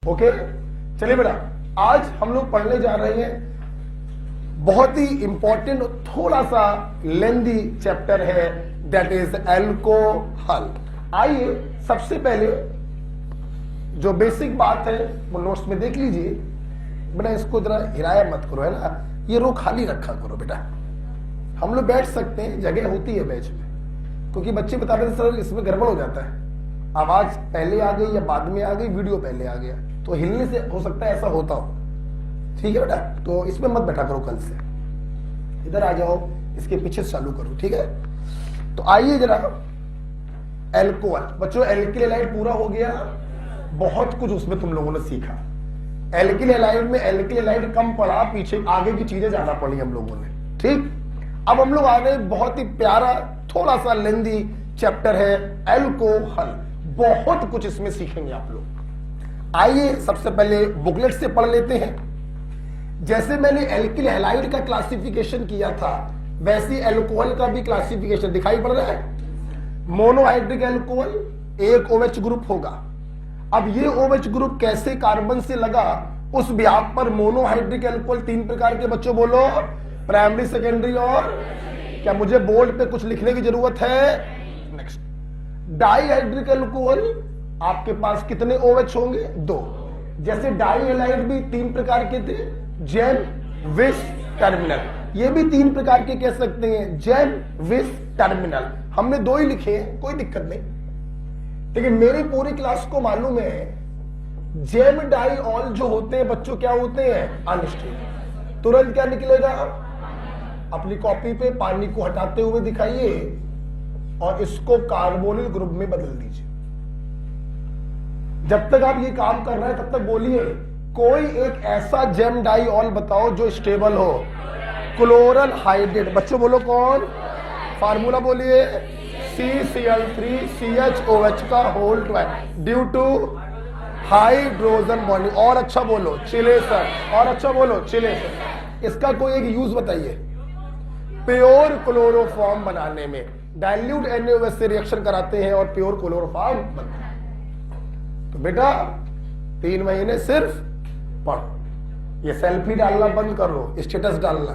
Okay, चलिए बेटा, आज हम लोग पढ़ने जा रहे हैं बहुत ही इंपॉर्टेंट, थोड़ा सा लेंदी चैप्टर है, दैट इज एल्कोहल। आइए सबसे पहले जो बेसिक बात है वो नोट्स में देख लीजिए बेटा। इसको जरा हिलाया मत करो, है ना, ये रो खाली रखा करो बेटा। हम लोग बैठ सकते हैं, जगह होती है बेंच में, क्योंकि बच्चे बताते थे सर इसमें गड़बड़ हो जाता है, आवाज पहले आ गई या बाद में आ गई, वीडियो पहले आ गया, तो हिलने से हो सकता है ऐसा होता हो। ठीक है बेटा, तो इसमें मत बैठा करो, कल से इधर आ जाओ, इसके पीछे चालू करो, ठीक है। तो आइए जरा, एल्कोहल बच्चों, एल्किल हैलाइड पूरा हो गया, बहुत कुछ उसमें तुम लोगों ने सीखा। एल्किल हैलाइड में एल्किल हैलाइड कम पढ़ा, पीछे आगे की चीजें ज्यादा पढ़ी हम लोगों ने, ठीक। अब हम लोग आ गए, बहुत ही प्यारा थोड़ा सा लेंदी चैप्टर है एल्कोहल, बहुत कुछ इसमें सीखेंगे आप लोग। आइए सबसे पहले बुकलेट से पढ़ लेते हैं। जैसे मैंने एल्किल हैलाइड का क्लासिफिकेशन किया था, वैसे एल्कोहल का भी क्लासिफिकेशन दिखाई पड़ रहा है। मोनोहाइड्रिक एल्कोहल एक OH ग्रुप होगा। अब ये OH ग्रुप कैसे कार्बन से लगा, उस ब्याप पर मोनोहाइड्रिक एल्कोहल तीन प्रकार के, बच्चों बोलो, प्राइमरी, सेकेंडरी और क्या मुझे बोर्ड पे कुछ लिखने की जरूरत है? नेक्स्ट, डाईहाइड्रिक एल्कोहल, आपके पास कितने OH होंगे? दो। जैसे डाईहैलाइड भी तीन प्रकार के थे, जेम, विस, टर्मिनल। ये भी तीन प्रकार के कह सकते हैं, जेम, विस, टर्मिनल। हमने दो ही लिखे हैं, कोई दिक्कत नहीं, लेकिन मेरी पूरी क्लास को मालूम है जेम डाईऑल जो होते हैं बच्चों क्या होते हैं? अनस्टेबल। तुरंत क्या निकलेगा? अपनी कॉपी पे पानी को हटाते हुए दिखाइए और इसको कार्बोनिल ग्रुप में बदल दीजिए। जब तक आप ये काम कर रहे हैं तब तक बोलिए कोई एक ऐसा जेम डाईऑल बताओ जो स्टेबल हो। क्लोरल हाइड्रेट, बच्चों बोलो कौन? फार्मूला बोलिए, CCl3CHOH का होल 12 ड्यू टू हाइड्रोजन बॉन्डिंग। और अच्छा बोलो चिलेशन, और अच्छा बोलो चिलेशन। इसका कोई एक यूज बताइए प्योर क्लोरोफॉर्म बनाने में। डाइल्यूट NaOH से रिएक्शन कराते हैं और प्योर क्लोरोफॉर्म बनता है। तो बेटा 3 महीने सिर्फ पढ़ो, ये सेल्फी डालना बंद करो, स्टेटस डालना।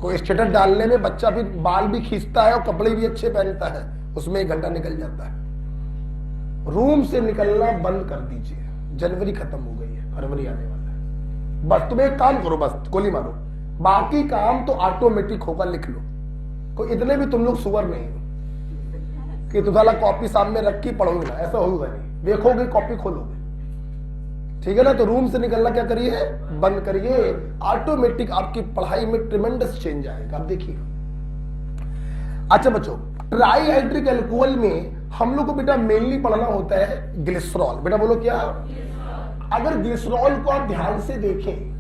कोई स्टेटस डालने में बच्चा भी बाल भी खींचता है और कपड़े भी अच्छे पहनता है, उसमें 1 घंटा निकल जाता है। रूम से निकलना बंद कर दीजिए, जनवरी खत्म हो गई है, फरवरी आने वाला है। बस तुम एक काम करो, बस गोली मारो, बाकी काम तो ऑटोमेटिक होगा, लिख लो। कोई इतने भी तुम लोग सुअर नहीं हो कि तुम्हारा कॉपी सामने रख के पढ़ोगे ना, ऐसा होगा नहीं। देखोगे कॉपी खोलोगे, ठीक है ना। तो रूम से निकलना क्या करिए, बंद करिए, ऑटोमेटिक आपकी पढ़ाई में ट्रिमेंडस चेंज आएगा, आप देखिएगा। अच्छा बच्चों, ट्राईहाइड्रिक एल्कोहल में हम लोग को बेटा मेनली पढ़ना होता है ग्लिसरॉल। बेटा बोलो क्या? अगर ग्लिसरॉल को आप ध्यान से देखें,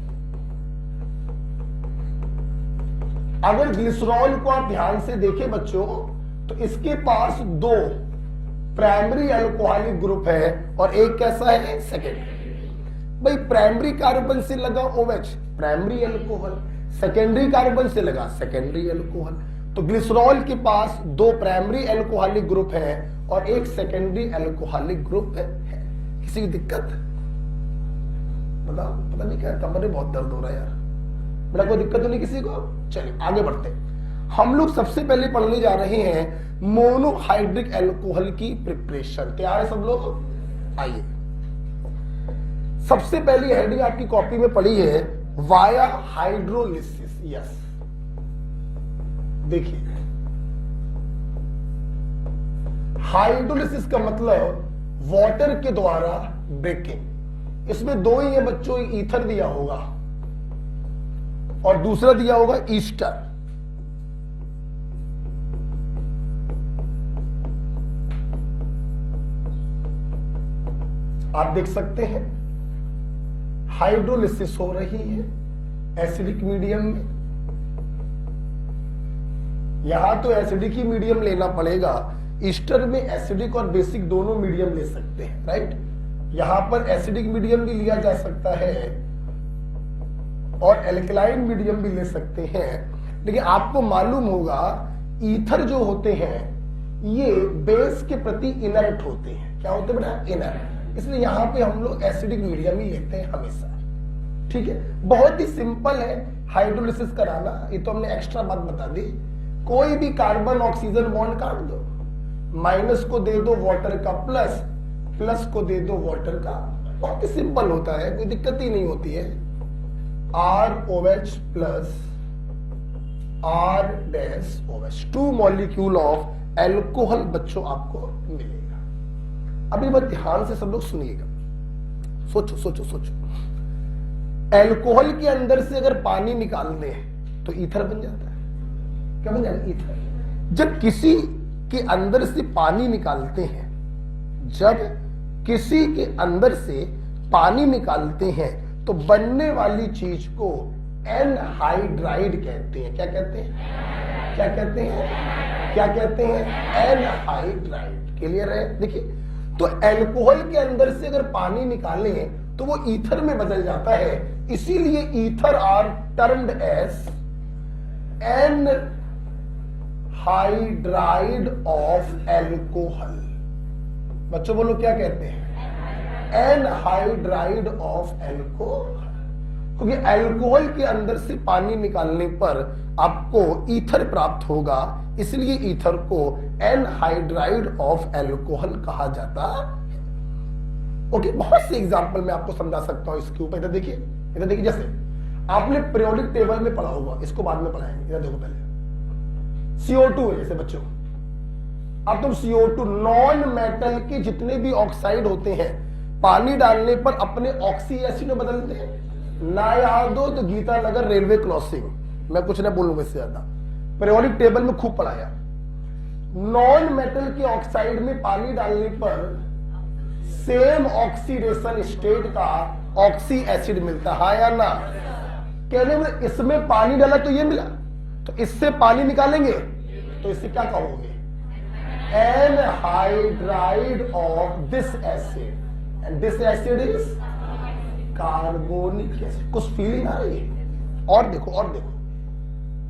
अगर ग्लिसरॉल को आप ध्यान से देखें बच्चों, तो इसके पास 2 प्राइमरी अल्कोहलिक ग्रुप है और एक कैसा है? सेकेंडरी। भाई प्राइमरी कार्बन से लगा OH, primary alcohol, secondary carbon से लगा सेकेंडरी अल्कोहल। तो ग्लिसरॉल के पास 2 प्राइमरी अल्कोहलिक ग्रुप है और एक सेकेंडरी अल्कोहलिक ग्रुप है। किसी की दिक्कत? पता नहीं क्या, कमर में बहुत दर्द हो रहा है यार। मेरा कोई दिक्कत तो नहीं किसी को? चलिए आगे बढ़ते हैं। हम लोग सबसे पहले पढ़ने जा रहे हैं मोनोहाइड्रिक एल्कोहल की प्रिपरेशन। तैयार है सब लोग? आइए, सबसे पहली हेडिंग आपकी कॉपी में पड़ी है वाया हाइड्रोलिसिस। यस, देखिए हाइड्रोलिसिस का मतलब वाटर के द्वारा ब्रेकिंग। इसमें 2 ही है बच्चों, ईथर दिया होगा और दूसरा दिया होगा ईस्टर। आप देख सकते हैं हाइड्रोलिसिस हो रही है एसिडिक मीडियम में। यहां तो एसिडिक ही मीडियम लेना पड़ेगा, ईस्टर में एसिडिक और बेसिक दोनों मीडियम ले सकते हैं, राइट। यहां पर एसिडिक मीडियम भी लिया जा सकता है और एल्कलाइन मीडियम भी ले सकते हैं। लेकिन आपको मालूम होगा ईथर जो होते हैं ये बेस के प्रति इनर्ट होते हैं। क्या होते हैं बेटा? इनर्ट। इसलिए यहां पे हम लोग एसिडिक मीडियम ही लेते हैं हमेशा। ठीक है, बहुत ही सिंपल है हाइड्रोलिसिस कराना, ये तो हमने एक्स्ट्रा बात बता दी। कोई भी कार्बन ऑक्सीजन बॉन्ड काट दो, माइनस को दे दो वाटर का प्लस, प्लस को दे दो वाटर का, बहुत ही सिंपल होता है, कोई दिक्कत ही नहीं होती है। ROH plus R dash OH, 2 molecule of alcohol बच्चों आपको मिलेगा। अभी बहुत ध्यान से सब लोग सुनिएगा, सोचो सोचो सोचो। एल्कोहल के अंदर से अगर पानी निकाल दें तो ईथर बन जाता है। क्या बन जाएगा? ईथर। जब किसी के अंदर से पानी निकालते हैं, जब किसी के अंदर से पानी निकालते हैं तो बनने वाली चीज को एनहाइड्राइड कहते हैं। क्या कहते हैं? क्या कहते हैं? क्या कहते हैं? एनहाइड्राइड। क्लियर है? देखिए, तो एल्कोहल के अंदर से अगर पानी निकालें तो वो ईथर में बदल जाता है, इसीलिए ether are termed as anhydride of alcohol. बच्चों बोलो क्या कहते हैं? Anhydride of alcohol. क्योंकि एल्कोहल के अंदर से पानी निकालने पर आपको ईथर प्राप्त होगा, इसलिए ईथर को एनहाइड्राइड ऑफ एल्कोहल कहा जाता है। ओके, बहुत से एग्जांपल मैं आपको समझा सकता हूं इसके ऊपर। इधर देखिए, इधर देखिए, जैसे आपने पीरियोडिक टेबल में पढ़ा होगा, इसको बाद में पढ़ाएंगे। इधर देखो, पहले CO2 है जैसे बच्चों, अब तुम CO2 नॉन मेटल के जितने भी ऑक्साइड होते हैं पानी डालने पर अपने ऑक्सी एसिड में बदलते हैं ना। याद हो तो गीता नगर रेलवे क्रॉसिंग, मैं कुछ ना बोलूंगा इससे ज्यादा, पीरियोडिक टेबल में खूब पढ़ाया। नॉन मेटल के ऑक्साइड में पानी डालने पर सेम ऑक्सीडेशन स्टेट का ऑक्सी एसिड मिलता है या ना? कहने में इसमें पानी डाला तो ये मिला, तो इससे पानी निकालेंगे तो इससे क्या कहोगे? Anhydride of this acid, and this acid is carbonic acid. कुछ फीलिंग आ रही है? और देखो, और देखो,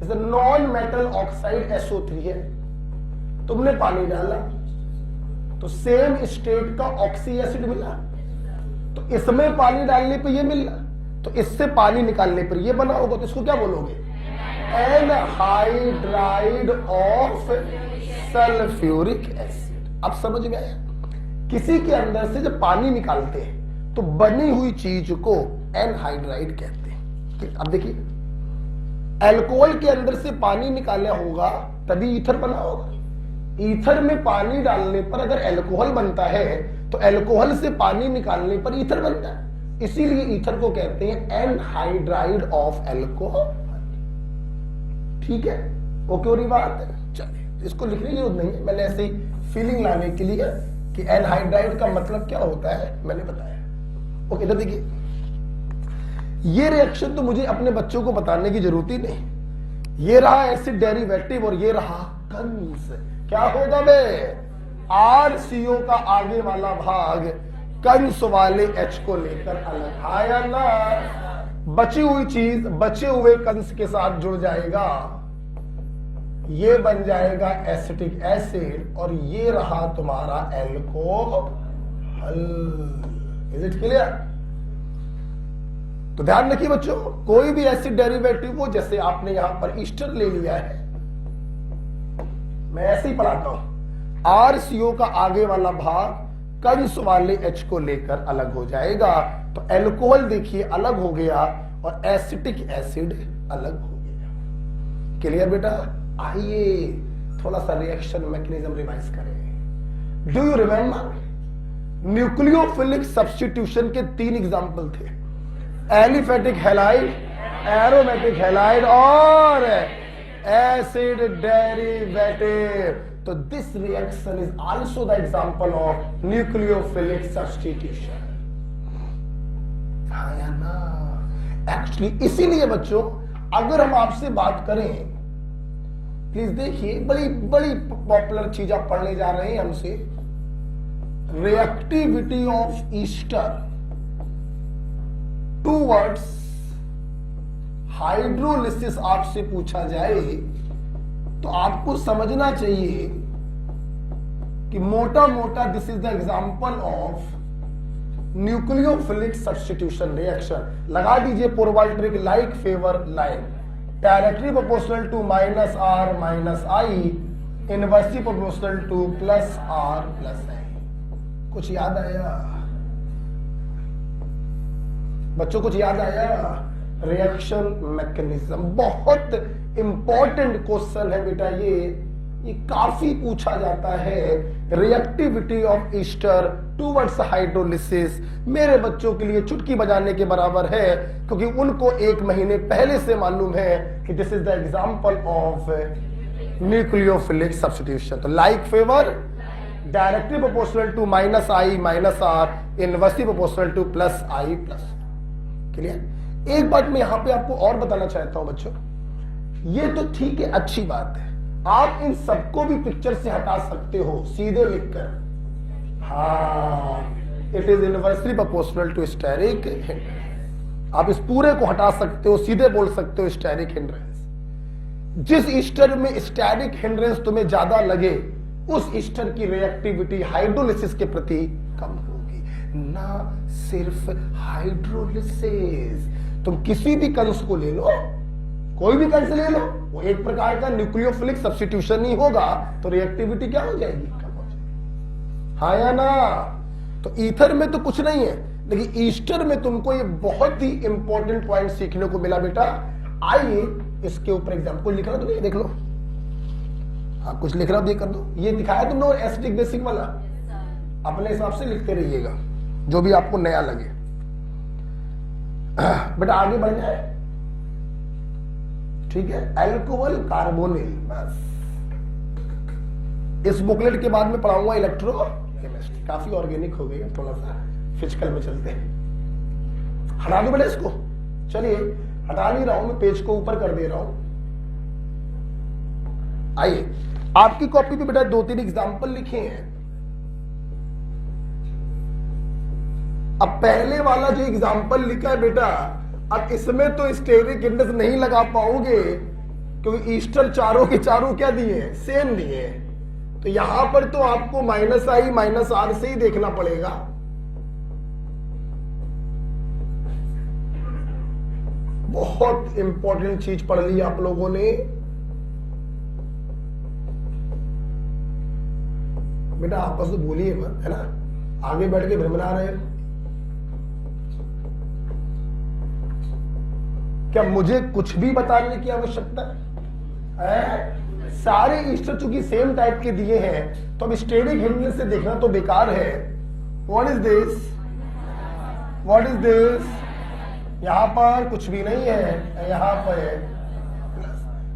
जैसे नॉन मेटल ऑक्साइड SO3 है, तुमने पानी डाला तो सेम स्टेट का ऑक्सी एसिड मिला, तो इसमें पानी डालने पे ये मिला, तो इससे पानी निकालने पर ये बना होगा, तो इसको क्या बोलोगे? Anhydride of sulphuric acid. अब समझ में आया? किसी के अंदर से जब पानी निकालते हैं तो बनी हुई चीज को एनहाइड्राइड कहते हैं। अब देखिए, एल्कोहल के अंदर से पानी निकालना होगा तभी ईथर बना होगा। ईथर में पानी डालने पर अगर एल्कोहल बनता है तो एल्कोहल से पानी निकालने पर ईथर बनता है, इसीलिए ईथर को कहते हैं एनहाइड्राइड ऑफ एल्कोहल। ठीक है, ओके, और बात है। चलिए, इसको लिखने की जरूरत नहीं है, मैंने ऐसे ही फीलिंग लाने के लिए कि एनहाइड्राइड का मतलब क्या होता है मैंने बताया। ओके, इधर देखिए, ये रिएक्शन तो मुझे अपने बच्चों को बताने की जरूरत ही नहीं। ये रहा एसिड डेरिवेटिव और ये रहा कंस। क्या होगा बे? RCO का आगे वाला भाग कंस वाले H को लेकर अलग आया ना, बची हुई चीज बचे हुए कंस के साथ जुड़ जाएगा, ये बन जाएगा एसिटिक एसिड, और ये रहा तुम्हारा एल्कोहल। Is it clear? तो ध्यान रखिए बच्चों, कोई भी एसिड डेरिवेटिव हो, जैसे आपने यहां पर ईस्टर ले लिया है, मैं ऐसे ही पढ़ाता हूं, RCO का आगे वाला भाग कंस वाले H को लेकर अलग हो जाएगा, तो एल्कोहल देखिए अलग हो गया और एसिटिक एसिड अलग हो गया। क्लियर बेटा? आइए थोड़ा सा रिएक्शन मैकेनिज्म रिवाइज करें। Do you remember nucleophilic substitution के 3 एग्जांपल थे? एलिफेटिक हैलाइड, एरोमेटिक हैलाइड और एसिड डेरिवेटिव। तो this reaction is also the example of nucleophilic substitution. हाँ या ना? एक्चुअली इसीलिए बच्चों, अगर हम आपसे बात करें, प्लीज देखिए, बड़ी बड़ी पॉपुलर चीज आप पढ़ने जा रहे हैं हमसे, reactivity of ester towards hydrolysis आपसे पूछा जाए तो आपको समझना चाहिए कि मोटा मोटा this is the example of nucleophilic substitution reaction, लगा दीजिए probability like favour like, directly proportional to minus R minus I, inversely proportional to plus R plus I. कुछ याद आया बच्चों? कुछ याद आया? रिएक्शन मैकेनिज्म बहुत इंपॉर्टेंट क्वेश्चन है बेटा। ये काफी पूछा जाता है। Reactivity of ester towards hydrolysis मेरे बच्चों के लिए चुटकी बजाने के बराबर है, क्योंकि उनको 1 महीने पहले से मालूम है कि this is the example of nucleophilic substitution. तो like favour directly proportional to minus I minus R, inversely proportional to plus I plus. Clear? एक बात मैं यहां पे आपको और बताना चाहता हूं बच्चों, ये तो ठीक है, अच्छी बात है, आप इन सबको भी पिक्चर से हटा सकते हो सीधे लिखकर। हाँ, it is inversely proportional to steric hindrance. आप इस पूरे को हटा सकते हो, सीधे बोल सकते हो स्टेरिक हिंड्रेंस। जिस ईस्टर में स्टेरिक हिंड्रेंस तुम्हें ज्यादा लगे, उस ईस्टर की रिएक्टिविटी हाइड्रोलिसिस के प्रति कम होगी। ना सिर्फ हाइड्रोलिसिस, तुम किसी भी कंस को ले लो, कोई भी कंस ले लो, वो एक प्रकार का न्यूक्लियोफिलिक सब्स्टिट्यूशन ही होगा, तो रिएक्टिविटी क्या हो जाएगी? कम हो जाएगी। हाँ या ना? तो ईथर में तो कुछ नहीं है, लेकिन ईस्टर में तुमको ये बहुत ही इंपॉर्टेंट पॉइंट सीखने को मिला बेटा। आइए इसके ऊपर एग्जाम्पल लिख रहा तो नहीं, देख लो। हाँ, कुछ लिख रहा हो, ये कर दो। ये दिखाया तुमने एसिडिक बेसिक वाला, अपने हिसाब से लिखते रहिएगा जो भी आपको नया लगे। बेटा आगे बढ़ जाए, ठीक है? अल्कोहल कार्बोनिल, बस। इस बुकलेट के बाद में पढ़ाऊंगा इलेक्ट्रोकेमिस्ट्री, काफी ऑर्गेनिक हो गई है, थोड़ा सा फिजिकल में चलते हैं। हटा दो बेटा इसको, चलिए हटा नहीं रहा हूं मैं, पेज को ऊपर कर दे रहा हूं। आइए, आपकी कॉपी पे बेटा 2-3 एग्जाम्पल लिखे हैं। अब पहले वाला जो एग्जाम्पल लिखा है बेटा, अब इसमें तो स्टेरिक इंडेक्स नहीं लगा पाओगे, क्योंकि ईस्टर चारों के चारों क्या दिए? सेम दिए। तो यहां पर तो आपको माइनस आई माइनस आर से ही देखना पड़ेगा। बहुत इंपॉर्टेंट चीज पढ़ ली आप लोगों ने बेटा, आपस में बोलिए मत, है ना? आगे बैठ के भ्रमरा रहे। क्या मुझे कुछ भी बताने की आवश्यकता है? सारे ईस्टर चूंकि सेम टाइप के दिए हैं, तो अब स्टेरिक हिंड्रेंस से देखना तो बेकार है। What is this? What is this? यहां पर कुछ भी नहीं है, यहां पर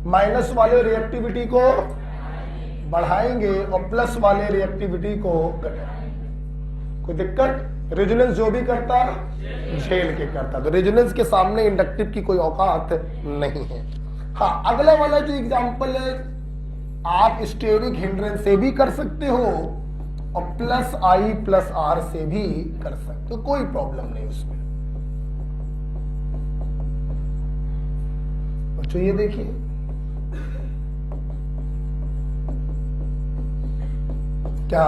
माइनस वाले रिएक्टिविटी को बढ़ाएंगे और प्लस वाले रिएक्टिविटी को घटाएंगे। कोई दिक्कत? रेजोनेंस जो भी करता झेल के करता, तो रेजोनेंस के सामने इंडक्टिव की कोई औकात नहीं है। हाँ, अगला वाला जो एग्जांपल है, आप स्टेरिक हिंड्रेंस से भी कर सकते हो और प्लस आई प्लस आर से भी कर सकते हो, कोई प्रॉब्लम नहीं उसमें। बच्चों ये देखिए, क्या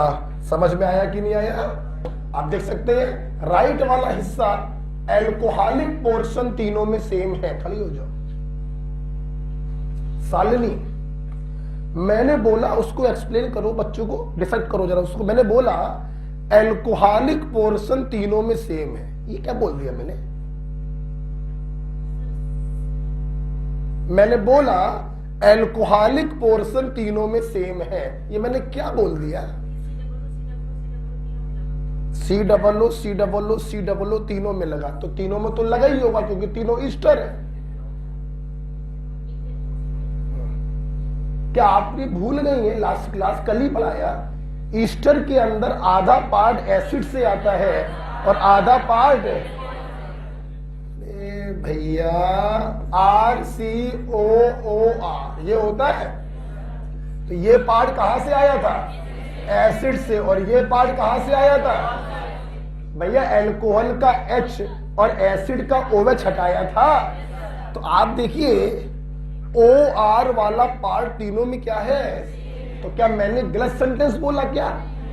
समझ में आया कि नहीं आया? आप देख सकते हैं राइट वाला हिस्सा एल्कोहलिक पोर्शन तीनों में सेम है। खड़ी हो जाओ सालिनी, मैंने बोला उसको एक्सप्लेन करो, बच्चों को डिसाइड करो जरा उसको। मैंने बोला एल्कोहलिक पोर्शन तीनों में सेम है, ये क्या बोल दिया मैंने? मैंने बोला एल्कोहलिक पोर्शन तीनों में सेम है, ये मैंने क्या बोल दिया? सी डबल ओ तीनों में लगा, तो तीनों में तो लगा ही होगा क्योंकि तीनों ईस्टर है। क्या आपने भूल गई है? लास्ट क्लास कल ही पढ़ाया, ईस्टर के अंदर आधा पार्ट एसिड से आता है और आधा पार्ट भैया RCOOR ये होता है। तो ये पार्ट कहां से आया था? एसिड से। और ये पार्ट कहां से आया था? भैया एल्कोहल का H और एसिड का OH हटाया था। तो आप देखिए OR वाला पार्ट तीनों में क्या है? तो क्या मैंने गलत सेंटेंस बोला क्या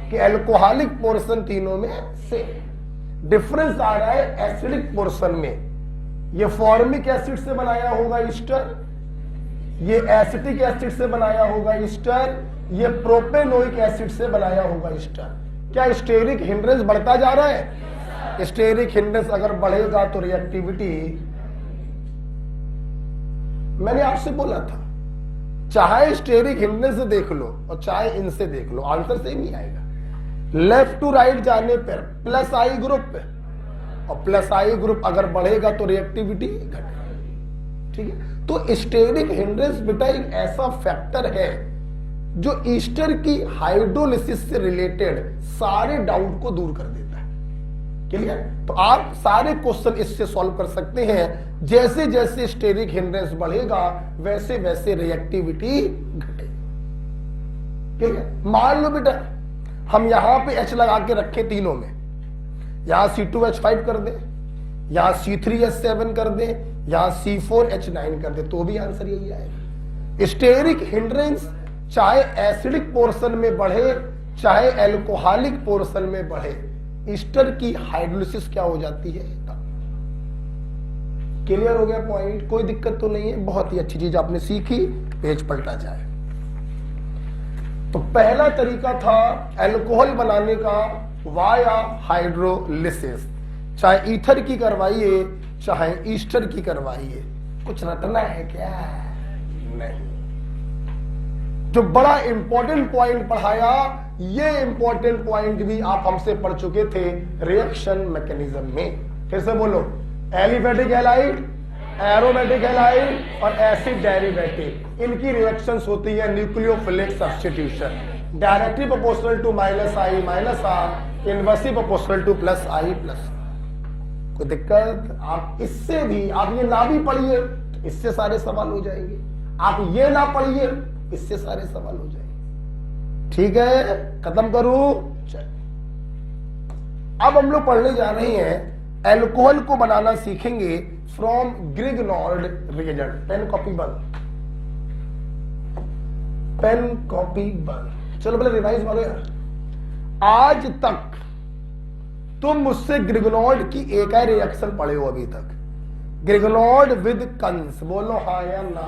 कि एल्कोहलिक पोर्शन तीनों में से? डिफरेंस आ रहा है एसिडिक पोर्शन में। ये फॉर्मिक एसिड से बनाया होगा ईस्टर, ये एसिटिक एसिड से बनाया होगा ईस्टर, ये प्रोपेनोइक एसिड से बनाया होगा ईस्टर। क्या स्टेरिक हिंड्रेंस बढ़ता जा रहा है? स्टेरिक हिंड्रेंस अगर बढ़ेगा तो रिएक्टिविटी, मैंने आपसे बोला था चाहे स्टेरिक हिंड्रेंस से देख लो और चाहे इनसे देख लो, आंसर सेम ही आएगा। लेफ्ट टू राइट जाने पर प्लस आई ग्रुप, और प्लस आई ग्रुप अगर बढ़ेगा तो रिएक्टिविटी घटेगी। ठीक है, तो स्टेरिक हिंड्रेंस बेटा एक ऐसा फैक्टर है जो ईस्टर की हाइड्रोलिसिस से रिलेटेड सारे डाउट को दूर कर देता है। क्लियर? तो आप सारे क्वेश्चन इससे सॉल्व कर सकते हैं। जैसे जैसे स्टेरिक हिंड्रेंस बढ़ेगा वैसे वैसे रिएक्टिविटी घटेगी। ठीक है, मान लो बेटा हम यहां पे H लगा के रखे तीनों में, यहां C2H5 कर दे, यहां C3H7 कर दे, यहां C4H9 कर दे, तो भी आंसर यही आएगा। स्टेरिक हिंड्रेंस चाहे एसिडिक पोर्शन में बढ़े चाहे एल्कोहलिक पोर्शन में बढ़े, ईस्टर की हाइड्रोलिसिस क्या हो जाती है? क्लियर हो गया पॉइंट? कोई दिक्कत तो नहीं है, बहुत ही अच्छी चीज आपने सीखी। पेज पलटा जाए तो पहला तरीका था एल्कोहल बनाने का वाया हाइड्रोलिसिस। चाहे ईथर की करवाइए चाहे ईस्टर की करवाइए, कुछ रटना है क्या? नहीं। जो बड़ा इंपॉर्टेंट पॉइंट पढ़ाया, ये इंपॉर्टेंट पॉइंट भी आप हमसे पढ़ चुके थे रिएक्शन मैकेनिज्म में। फिर से बोलो, एलिफेटिक हैलाइड, एरोमेटिक हैलाइड और एसिड डेरिवेटिव, इनकी रिएक्शंस होती है nucleophilic substitution, directly proportional to minus I minus R, inversely proportional to plus I plus. कोई दिक्कत? आप इससे भी, आप ये ना भी पढ़िए इससे सारे सवाल हो जाएंगे, आप ये ना पढ़िए इससे सारे सवाल हो जाएंगे। ठीक है, खत्म करूं? चल, अब हम लोग पढ़ने जा रहे हैं एल्कोहल को बनाना सीखेंगे फ्रॉम ग्रिग्नॉर्ड रिएजेंट। पेन कॉपी बंद, पेन कॉपी बंद। चलो पहले रिवाइज मारो यार। आज तक तुम मुझसे ग्रिग्नॉर्ड की एक ही रिएक्शन पढ़े हो अभी तक, ग्रिग्नॉर्ड विद कंस। बोलो हाँ या ना?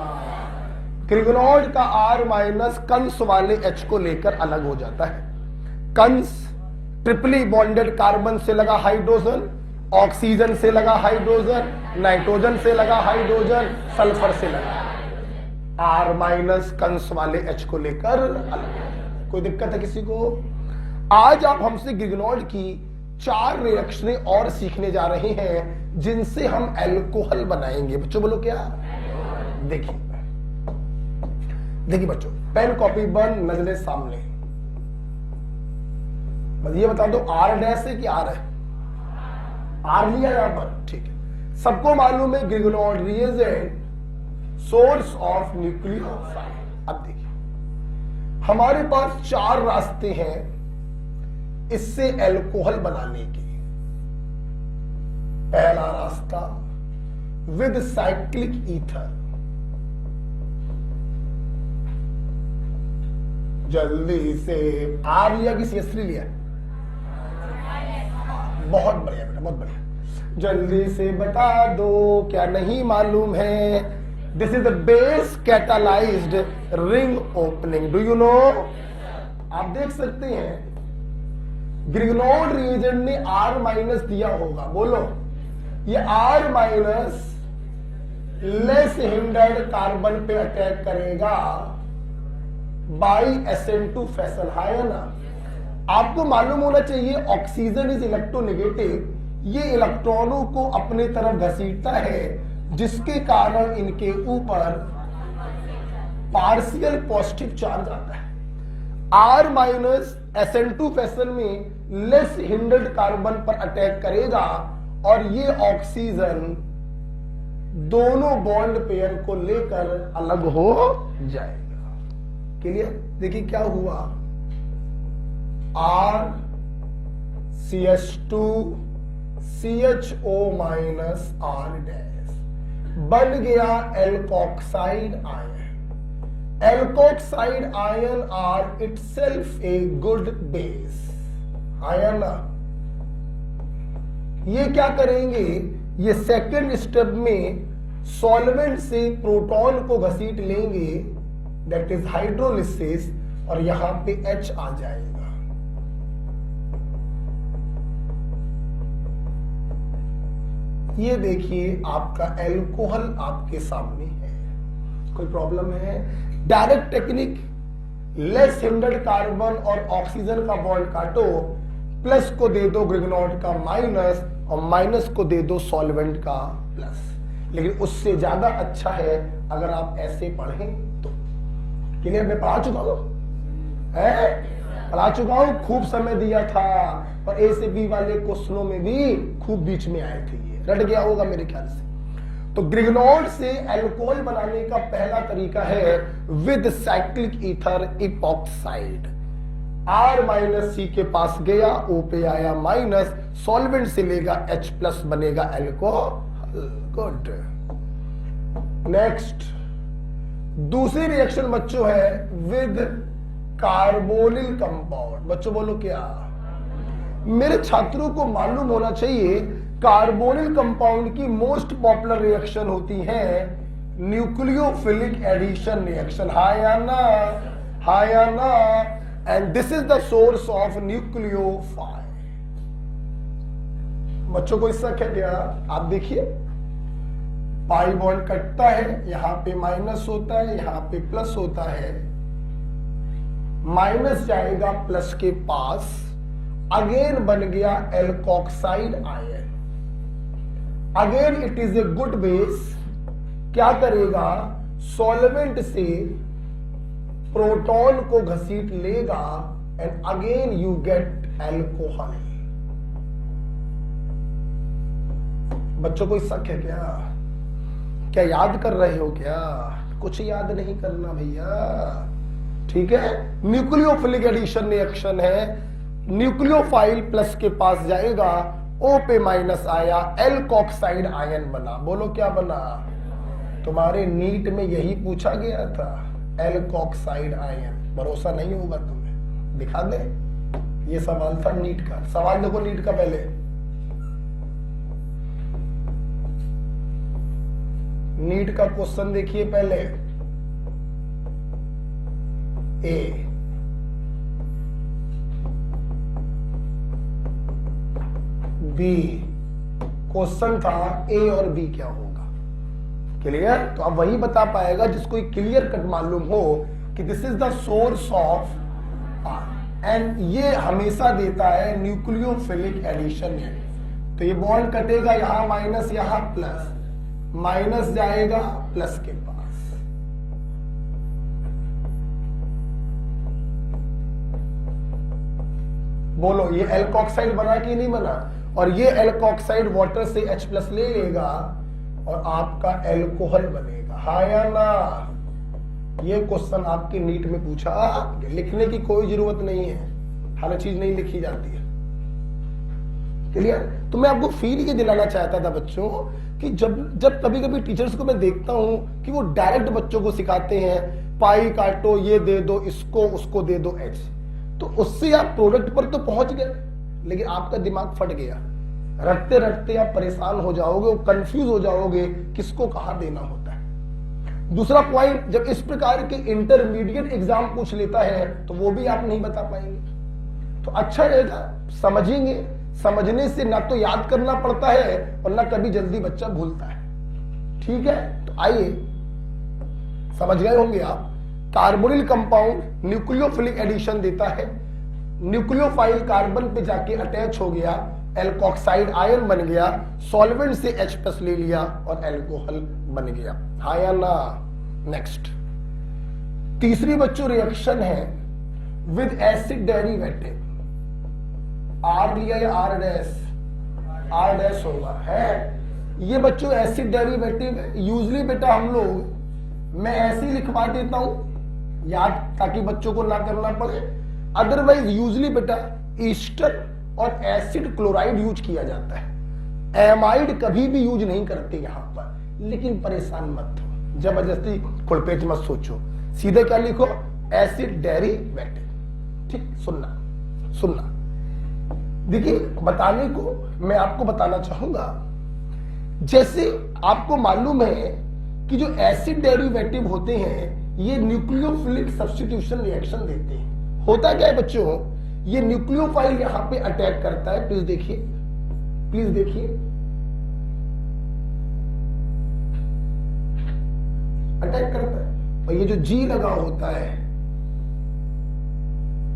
ग्रिग्नॉर्ड का R माइनस कंस वाले H को लेकर अलग हो जाता है। कंस ट्रिपली बॉन्डेड कार्बन से लगा हाइड्रोजन, ऑक्सीजन से लगा हाइड्रोजन, नाइट्रोजन से लगा हाइड्रोजन, सल्फर से लगा। R माइनस कंस वाले H को लेकर अलग। कोई दिक्कत है किसी को? आज आप हमसे ग्रिग्नॉर्ड की 4 रिएक्शनें और सीखने जा रहे हैं जिनसे हम एल्कोहल बनाएंगे। बच्चों बोलो क्या? देखिए देखिए बच्चों, पेन कॉपी बंद, नजरें सामने। बस ये बता दो R डैश है कि R है? R लिया यहां पर, ठीक है। सबको मालूम है ग्रिग्नॉर्ड रिएजेंट सोर्स ऑफ न्यूक्लियोफाइल। अब देखिए हमारे पास 4 रास्ते हैं इससे एल्कोहल बनाने के। पहला रास्ता विद साइक्लिक ईथर, जल्दी से R लिया कि CH3 लिया? बहुत बढ़िया बेटा, बहुत बढ़िया। जल्दी से बता दो, क्या नहीं मालूम है? This is the base catalysed ring opening. Do you know? आप देख सकते हैं ग्रिग्नॉर्ड रिएजेंट ने R माइनस दिया होगा। बोलो, ये R minus less hindered carbon पे अटैक करेगा बाई SN2 फैशन, है ना? आपको मालूम होना चाहिए ऑक्सीजन इज इलेक्ट्रोनेगेटिव। ये इलेक्ट्रॉनों को अपने तरफ घसीटता है जिसके कारण इनके ऊपर पार्शियल पॉजिटिव चार्ज आता है। R माइनस SN2 फैशन में लेस हिंडर्ड कार्बन पर अटैक करेगा और ये ऑक्सीजन दोनों बॉन्ड पेयर को लेकर अलग हो जाएगा। क्लियर? देखिए क्या हुआ, R CH2 CHO minus R dash बन गया alkoxide ion. Alkoxide ion are itself a good base, ion ये क्या करेंगे, ये सेकंड स्टेप में सॉल्वेंट से प्रोटॉन को घसीट लेंगे, दैट इज हाइड्रोलिसिस, और यहां पे H आ जाएगा। ये देखिए आपका एल्कोहल आपके सामने है। कोई प्रॉब्लम है? Direct technique, less hindered carbon और ऑक्सीजन का बॉन्ड काटो, प्लस को दे दो ग्रिगनॉट का माइनस और माइनस को दे दो सॉल्वेंट का प्लस। लेकिन उससे ज्यादा अच्छा है अगर आप ऐसे पढ़ें तो। क्लियर? मैं पढ़ा चुका हूं, पढ़ा चुका हूं, खूब समय दिया था, और ए से बी वाले क्वेश्चनों में भी खूब बीच में आए थे, ये रट गया होगा मेरे ख्याल से। तो ग्रिगनॉल से अल्कोहल बनाने का पहला तरीका है with cyclic ether epoxide. R minus C के पास गया, O पे आया माइनस, सॉल्वेंट से लेगा H प्लस, बनेगा अल्कोहल। गुड। नेक्स्ट दूसरी रिएक्शन बच्चों है विद कार्बोनिल कंपाउंड। बच्चों बोलो क्या? मेरे छात्रों को मालूम होना चाहिए कार्बोनिल कंपाउंड की मोस्ट पॉपुलर रिएक्शन होती है न्यूक्लियोफिलिक एडिशन रिएक्शन। हाँ या ना? हाँ या ना? And this is the source of nucleophile. बच्चों को इसका क्या क्या? आप देखिए, पाई बॉन्ड कटता है, यहां पे माइनस होता है, यहां पे प्लस होता है, माइनस जाएगा प्लस के पास, अगेन बन गया alkoxide ion. Again it is a good base. क्या करेगा? सॉल्वेंट से प्रोटॉन को घसीट लेगा and again you get alcohol. बच्चों को शक है क्या? क्या याद कर रहे हो क्या? कुछ याद नहीं करना भैया, ठीक है? न्यूक्लियोफिलिक एडिशन रिएक्शन है, न्यूक्लियोफाइल प्लस के पास जाएगा, O पे माइनस आया, एल्कोक्साइड आयन बना। बोलो क्या बना? तुम्हारे नीट में यही पूछा गया था, एल्कोक्साइड आयन। भरोसा नहीं होगा तुम्हें, दिखा दे। ये सवाल था नीट का। सवाल देखो नीट का पहले, नीट का क्वेश्चन देखिए पहले। ए बी क्वेश्चन था, ए और बी क्या होगा? क्लियर? तो अब वही बता पाएगा जिसको क्लियर कट मालूम हो कि this is the source of R, and ये हमेशा देता है न्यूक्लियोफिलिक एडिशन। तो ये बॉन्ड कटेगा, यहां माइनस यहां प्लस, माइनस जाएगा प्लस के पास। बोलो ये एल्कोक्साइड बना कि नहीं बना? और ये एल्कोक्साइड वाटर से H प्लस ले लेगा और आपका एल्कोहल बनेगा। हाँ या ना? ये क्वेश्चन आपके नीट में पूछा, लिखने की कोई जरूरत नहीं है, हर चीज नहीं लिखी जाती है। क्लियर? तो मैं आपको फील ये दिलाना चाहता था बच्चों कि जब कभी कभी टीचर्स को मैं देखता हूं कि वो डायरेक्ट बच्चों को सिखाते हैं, पाई काटो, ये दे दो इसको, उसको दे दो H, तो उससे आप प्रोडक्ट पर तो पहुंच गए, लेकिन आपका दिमाग फट गया। रटते रटते आप परेशान हो जाओगे, कंफ्यूज हो जाओगे किसको कहां देना होता है। दूसरा पॉइंट, जब इस प्रकार के इंटरमीडिएट एग्जाम पूछ लेता है तो वो भी आप नहीं बता पाएंगे। तो अच्छा रहेगा समझेंगे, समझने से ना तो याद करना पड़ता है और ना कभी जल्दी बच्चा भूलता है। ठीक है? तो आइए, समझ गए होंगे आप। कार्बोनिल कंपाउंड न्यूक्लियोफिलिक एडिशन देता है, न्यूक्लियोफाइल कार्बन पे जाके अटैच हो गया, एल्कोक्साइड आयन बन गया, सॉल्वेंट से H प्लस ले लिया और एल्कोहल बन गया। हाँ या ना? नेक्स्ट तीसरी बच्चों रिएक्शन है विद एसिड डेरिवेटिव। R लिया या R डैश? R डैश होगा, है। ये बच्चों एसिड डेरिवेटिव है। यूजली बेटा हम लोग, मैं ऐसे ही लिखवा देता हूं याद, ताकि बच्चों को ना करना पड़े। अदरवाइज यूजली बेटा ईस्टर और एसिड क्लोराइड यूज किया जाता है, एमाइड कभी भी यूज नहीं करते यहां पर। लेकिन परेशान मत हो, जबरदस्ती खुड़पेच मत सोचो, सीधे क्या लिखो? Acid derivative. ठीक? सुनना देखिए, बताने को मैं आपको बताना चाहूंगा, जैसे आपको मालूम है कि जो एसिड डेरिवेटिव होते हैं ये न्यूक्लियोफिलिक सब्स्टिट्यूशन रिएक्शन देते हैं। होता क्या है बच्चों, ये न्यूक्लियोफाइल यहां पे अटैक करता है। प्लीज देखिए, प्लीज देखिए, अटैक करता है, और ये जो जी लगा होता है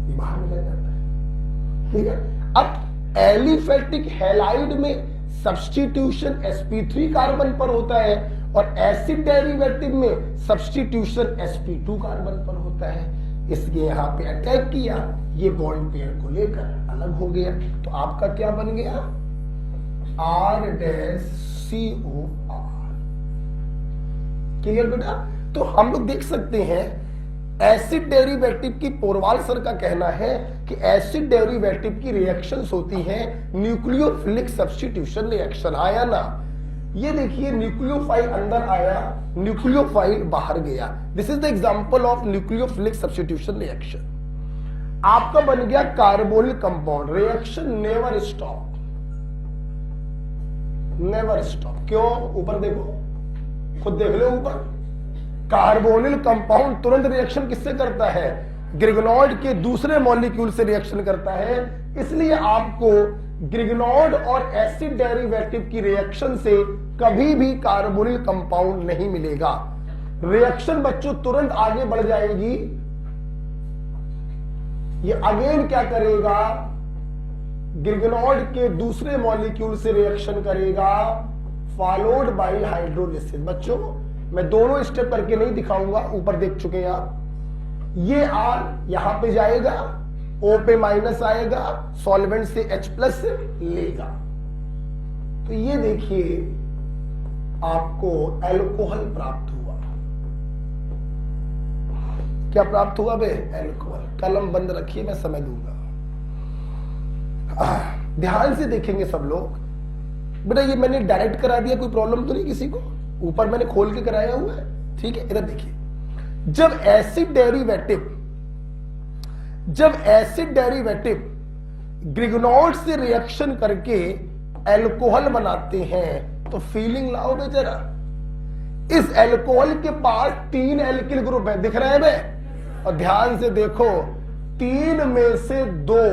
ये बाहर निकल जाता है। ठीक है, अब एलिफेटिक हैलाइड में सब्स्टिट्यूशन sp3 कार्बन पर होता है और एसिड डेरिवेटिव में सब्स्टिट्यूशन sp2 कार्बन पर होता है। इसलिए यहां पे अटैक किया, ये बॉन्ड पेयर को लेकर अलग हो गया, तो आपका क्या बन गया, R-COR। क्लियर बेटा? तो हम लोग देख सकते हैं एसिड डेरिवेटिव की, पोरवाल सर का कहना है कि एसिड डेरिवेटिव की रिएक्शंस होती हैं न्यूक्लियोफिलिक सब्स्टिट्यूशन रिएक्शन। आया ना? ये देखिए, न्यूक्लियोफाइल अंदर आया, न्यूक्लियोफाइल बाहर गया। This is the example of nucleophilic substitution reaction. आपका बन गया carbonyl compound. Reaction never stop, never stop. क्यों? ऊपर देखो, खुद देख लो ऊपर। कार्बोनिल कंपाउंड तुरंत रिएक्शन किससे करता है? ग्रिगनॉइड के दूसरे मॉलिक्यूल से रिएक्शन करता है। इसलिए आपको ग्रिगनॉइड और एसिड डेरिवेटिव की रिएक्शन से कभी भी कार्बोनिल कंपाउंड नहीं मिलेगा। रिएक्शन बच्चों तुरंत आगे बढ़ जाएगी। ये अगेन क्या करेगा, ग्रिगनॉइड के दूसरे मॉलिक्यूल से रिएक्शन करेगा, फॉलोड बाय हाइड्रोलिसिस। बच्चों मैं दोनों स्टेप करके नहीं दिखाऊंगा, ऊपर देख चुके हैं आप। ये R यहां पे जाएगा, O पे माइनस आएगा, सॉल्वेंट से H+ लेगा। तो ये देखिए आपको अल्कोहल प्राप्त हुआ। क्या प्राप्त हुआ बे? अल्कोहल। कलम बंद रखिए, मैं समय दूंगा। ध्यान से देखेंगे सब लोग। बेटा ये मैंने डायरेक्ट करा दिया, कोई प्रॉब्लम तो नहीं किसी को? ऊपर मैंने खोल के कराया हुआ है, ठीक है। इधर देखिए, जब एसिड डेरिवेटिव ग्रिगनॉइड से रिएक्शन करके अल्कोहल बनाते हैं तो फीलिंग लाओ बे जरा। इस अल्कोहल के पास 3 एल्किल ग्रुप है, दिख रहे हैं बे? और ध्यान से देखो, 3 में से 2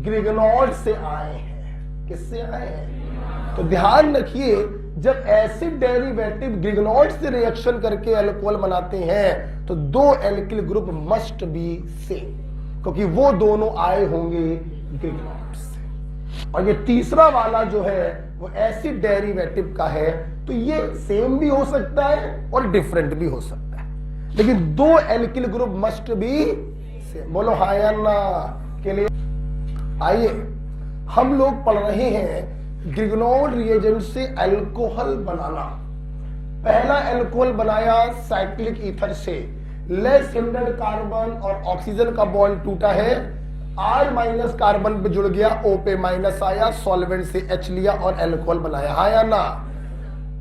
ग्रिगनॉइड से आए हैं। किससे आए हैं? तो ध्यान रखिए, जब एसिड डेरिवेटिव ग्रिगनॉइड से रिएक्शन करके अल्कोहल बनाते हैं तो 2 alkyl group must be same, क्योंकि वो दोनों आए होंगे ग्रिगनॉइड से। और ये तीसरा वाला जो है वो एसिड डेरिवेटिव का है, तो ये सेम भी हो सकता है और डिफरेंट भी हो सकता है, लेकिन 2 alkyl group must be same. बोलो हाय या ना के लिए। आइए हम लोग पढ़ रहे हैं ग्रिगनॉइड रिएजेंट से अल्कोहल बनाना। पहला अल्कोहल बनाया साइक्लिक ईथर से, लेस हिंड्रेड कार्बन और ऑक्सीजन का बॉन्ड टूटा है, R- कार्बन पे जुड़ गया, O पे माइनस आया, सॉल्वेंट से H लिया और अल्कोहल बनाया। हाँ या ना?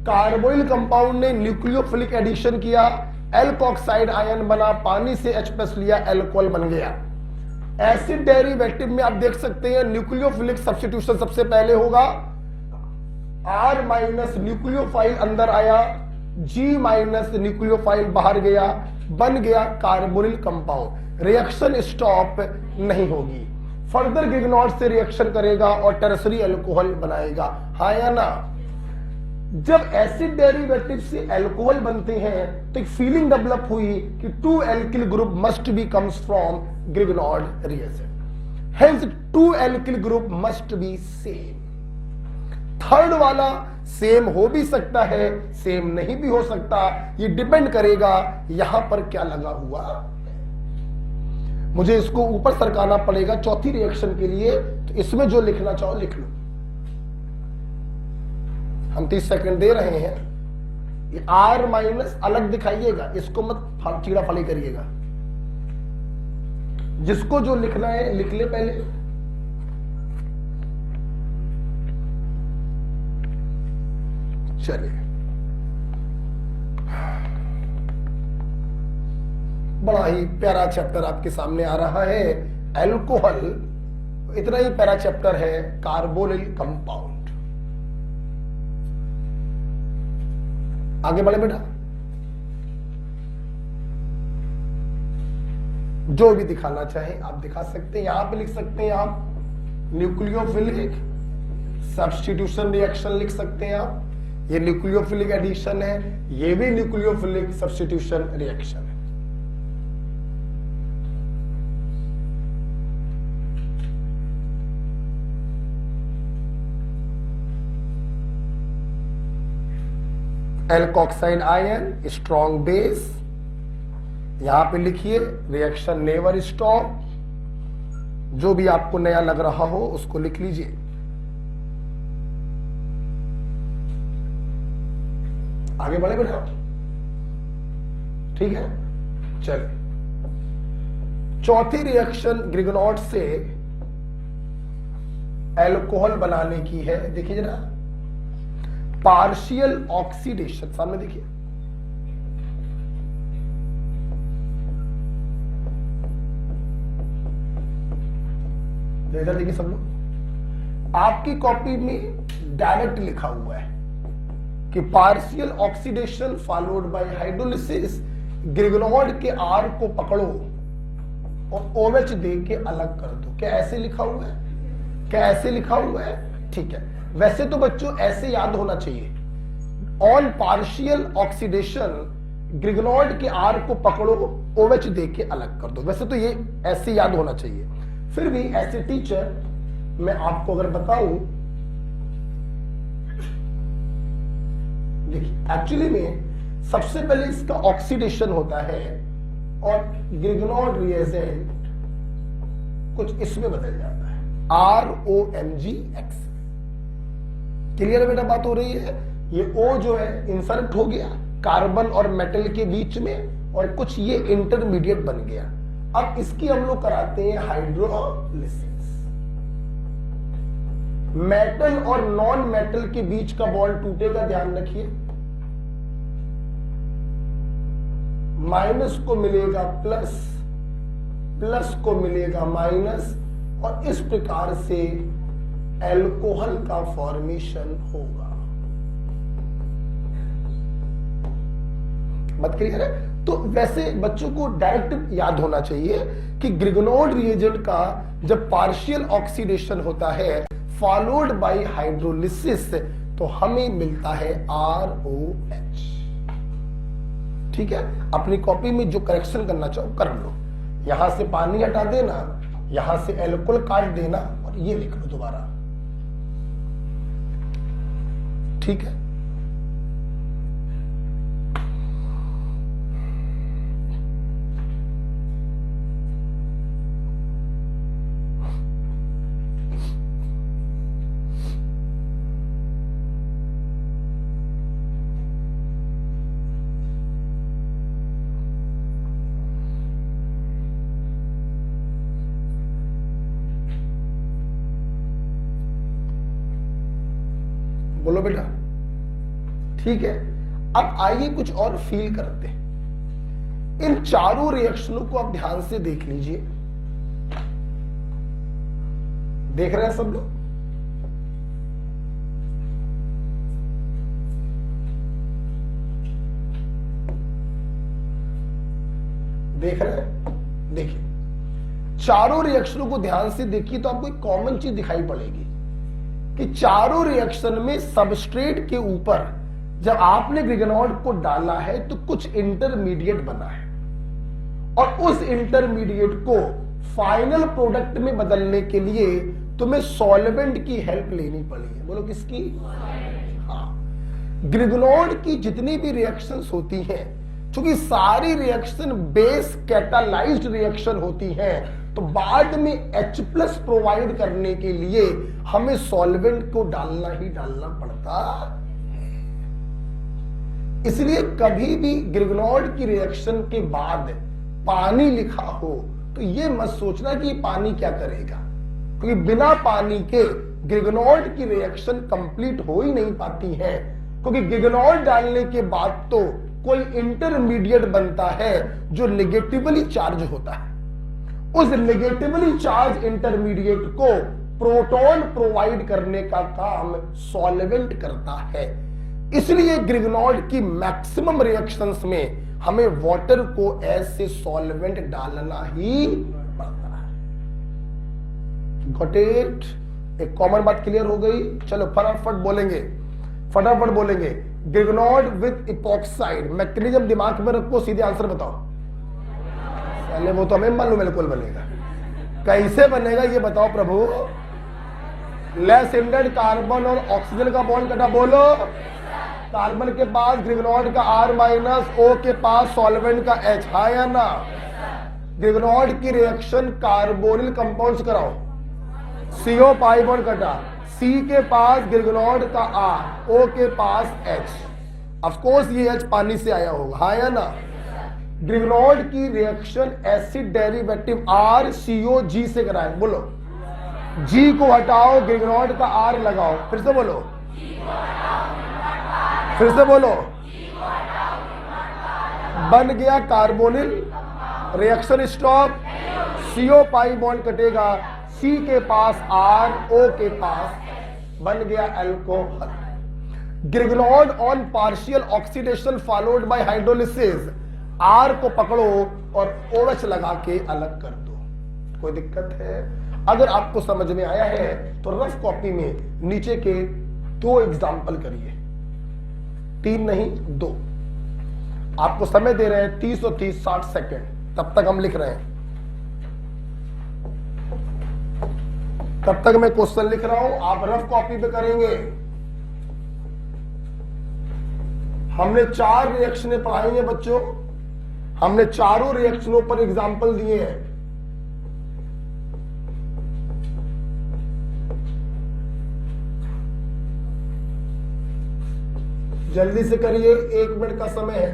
कार्बोनिल कंपाउंड ने न्यूक्लियोफिलिक एडिशन किया, एल्कोक्साइड आयन बना, पानी से H+ लिया, अल्कोहल बन गया। एसिड डेरिवेटिव में आप देख सकते हैं न्यूक्लियोफिलिक सब्स्टिट्यूशन सबसे पहले होगा, R- न्यूक्लियोफाइल अंदर आया, G- न्यूक्लियोफाइल बाहर गया, बन गया कार्बोनिल कंपाउंड। रिएक्शन स्टॉप नहीं होगी, फर्दर ग्रिगनॉइड से रिएक्शन करेगा और टेरशरी अल्कोहल बनाएगा। हाँ या ना? जब एसिड डेरिवेटिव से अल्कोहल बनते हैं तो एक फीलिंग डेवलप हुई कि 2 alkyl group must be comes from Grignard reagent, hence 2 alkyl group must be same. Third वाला सेम हो भी सकता है, सेम नहीं भी हो सकता, ये डिपेंड करेगा यहां पर क्या लगा हुआ। मुझे इसको ऊपर सरकाना पड़ेगा चौथी रिएक्शन के लिए, तो इसमें जो लिखना चाहो लिख लो। हम 30 सेकंड दे रहे हैं। ये R- अलग दिखाइएगा, इसको मत चीड़ा फाड़ी करिएगा। जिसको जो लिखना है लिख ले पहले। चलिए, बड़ा ही प्यारा चैप्टर आपके सामने आ रहा है, अल्कोहल इतना ही पहला चैप्टर है कार्बोनिल कंपाउंड। आगे बढ़े बेटा, जो भी दिखाना चाहे आप दिखा सकते हैं। यहां पे लिख सकते हैं आप न्यूक्लियोफिलिक सब्स्टिट्यूशन रिएक्शन लिख सकते हैं आप, ये न्यूक्लियोफिलिक एडिशन है, ये भी न्यूक्लियोफिलिक सब्स्टिट्यूशन रिएक्शन है। एल्कोक्साइड आयन स्ट्रॉन्ग बेस, यहां पे लिखिए रिएक्शन नेवर स्टॉप। जो भी आपको नया लग रहा हो उसको लिख लीजिए। आगे बढ़े बेटा, ठीक है। चलिए, चौथी रिएक्शन ग्रिगनॉट से एल्कोहल बनाने की है। देखिए जरा, पार्शियल ऑक्सीडेशन, सामने देखिए, इधर देखिए सब लोग, आपकी कॉपी में डायरेक्ट लिखा हुआ है कि partial oxidation followed by hydrolysis, Grignard के आर को पकड़ो और OH दे के अलग कर दो। क्या ऐसे लिखा हुआ है? क्या ऐसे लिखा हुआ है? ठीक है। वैसे तो बच्चों ऐसे याद होना चाहिए, ऑन पार्शियल ऑक्सीडेशन ग्रिगनॉड के आर को पकड़ो, OH दे के अलग कर दो। वैसे तो ये ऐसे याद होना चाहिए, फिर भी ऐसे टीचर मैं आपको अगर बताऊं, देखिए एक्चुअली में सबसे पहले इसका ऑक्सीडेशन होता है और ग्रिगनॉड रिएजेंट कुछ इसमें बदल जाता है, ROMgX। क्लियर बेटा बात हो रही है? ये O जो है इंसर्ट हो गया कार्बन और मेटल के बीच में और कुछ ये इंटरमीडिएट बन गया। अब इसकी हम लोग कराते हैं हाइड्रोलिसिस। मेटल और नॉन मेटल के बीच का बॉन्ड टूटेगा, ध्यान रखिए। माइनस को मिलेगा प्लस, प्लस को मिलेगा माइनस, और इस प्रकार से एल्कोहल का फॉर्मेशन होगा। बात क्लियर है? तो वैसे बच्चों को डायरेक्ट याद होना चाहिए कि ग्रिगनॉड रिएजेंट का जब पार्शियल ऑक्सीडेशन होता है फॉलोड बाय हाइड्रोलिसिस तो हमें मिलता है ROH। ठीक है, अपनी कॉपी में जो करेक्शन करना चाहो कर लो, यहां से पानी हटा देना, यहां से एल्कोहल काट देना और ये लिख लो दोबारा। ठीक है, बोलो बेटा। ठीक है, अब आइए कुछ और फील करते हैं। इन चारों रिएक्शनों को आप ध्यान से देख लीजिए। देख रहे हैं सब लोग? देख रहे हैं? देखिए, चारों रिएक्शनों को ध्यान से देखिए तो आपको एक कॉमन चीज दिखाई पड़ेगी कि चारों रिएक्शन में सबस्ट्रेट के ऊपर जब आपने ग्रिगनॉड को डाला है तो कुछ इंटरमीडिएट बना है और उस इंटरमीडिएट को फाइनल प्रोडक्ट में बदलने के लिए तुम्हें सॉल्वेंट की हेल्प लेनी पड़ी है। बोलो किसकी? हाँ, ग्रिगनॉड की जितनी भी रिएक्शंस होती हैं, क्योंकि सारी रिएक्शन बेस कैटालाइज्ड रिएक्शन होती हैं, तो बाद में H+ प्रोवाइड करने के लिए हमें सॉल्वेंट को डालना ही डालना पड़ता है। इसलिए कभी भी ग्रिगनॉड की रिएक्शन के बाद पानी लिखा हो तो यह मत सोचना कि पानी क्या करेगा, क्योंकि बिना पानी के ग्रिगनॉड की रिएक्शन कंप्लीट हो ही नहीं पाती है। क्योंकि ग्रिगनॉड डालने के बाद तो कोई इंटरमीडिएट बनता है जो नेगेटिवली चार्ज होता है, उस नेगेटिवली चार्ज इंटरमीडिएट को प्रोटॉन प्रोवाइड करने का काम सॉल्वेंट करता है। इसलिए ग्रिग्नॉर्ड की मैक्सिमम रिएक्शंस में हमें वाटर को ऐसे सॉल्वेंट डालना ही पड़ता है। Got it? एक कॉमन बात क्लियर हो गई? चलो फटाफट बोलेंगे। ग्रिग्नॉर्ड विद इपॉक्साइड मैकेनिज्म दिमाग में रखो, सीधे आंसर बताओ। पहले वो तो हमें मालूम बिल्कुल बनेगा, कैसे बनेगा ये बताओ प्रभु। लेस हिंडेड कार्बन और ऑक्सीजन का बॉन्ड कटा, बोलो। कार्बन के पास ग्रिग्नॉर्ड का R माइनस, O के पास सॉल्वेंट का H, हाँ या ना? ग्रिग्नॉर्ड की रिएक्शन कार्बोनिल कंपाउंड्स कराओ, CO पाई बॉन्ड कटा, C के पास ग्रिग्नॉर्ड का R, O के पास H। ऑफ कोर्स ये H पानी से आया होगा, हाँ या ना? ग्रिग्नॉर्ड की रिएक्शन एसिड डेरिवेटिव RCOG से कराए, बोलो। G को हटाओ, ग्रिग्नॉर्ड का R लगाओ, फिर से बोलो। बन गया carbonyl, reaction stop, CO pi bond कटेगा, C के पास R, O के पास, बन गया alcohol. Grignard on partial oxidation followed by hydrolysis, R को पकड़ो और OH लगा के अलग कर दो। कोई दिक्कत है? अगर आपको समझ में आया है तो रफ कॉपी में नीचे के 2 एग्जाम्पल करिए, 3 नहीं 2। आपको समय दे रहे हैं 30 और 30 60 सेकेंड, तब तक हम लिख रहे हैं, तब तक मैं क्वेश्चन लिख रहा हूं, आप रफ कॉपी पे करेंगे। हमने 4 रिएक्शनें पढ़ाई हैं बच्चों, हमने चारों रिएक्शनों पर एग्जाम्पल दिए हैं। जल्दी से करिए, 1 मिनट का समय है।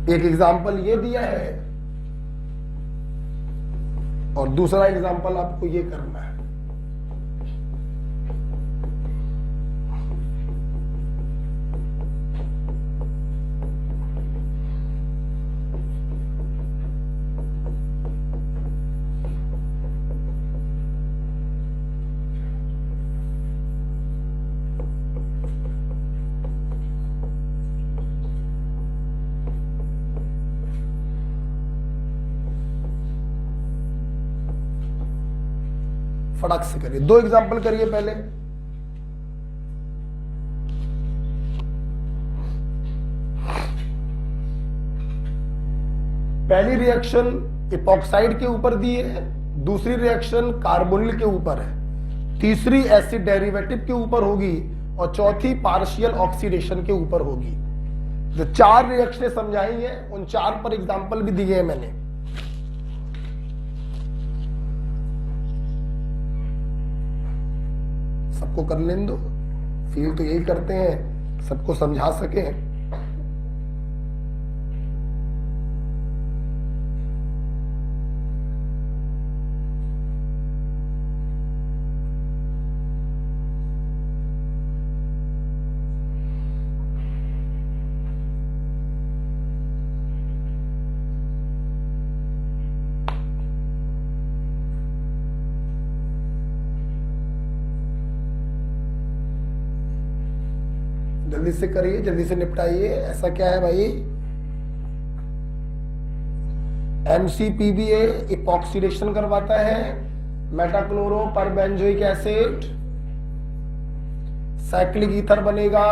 एक एग्जाम्पल ये दिया है और दूसरा एग्जाम्पल आपको ये करना है। फटाक से करिए, 2 एग्जाम्पल करिए पहले। पहली रिएक्शन इपॉक्साइड के ऊपर दी है, दूसरी रिएक्शन कार्बोनिल के ऊपर है, तीसरी एसिड डेरिवेटिव के ऊपर होगी और चौथी पार्शियल ऑक्सीडेशन के ऊपर होगी। जो 4 रिएक्शनें समझाई हैं उन 4 पर एग्जाम्पल भी दिए हैं मैंने। सबको कर लेने दो, फील तो यही करते हैं, सबको समझा सके। जल्दी से करिए, जल्दी से निपटाइए। ऐसा क्या है भाई? MCPBA इपॉक्सीडेशन करवाता है, मेटाक्लोरो परबेंजोइक एसिड, साइक्लिक ईथर बनेगा,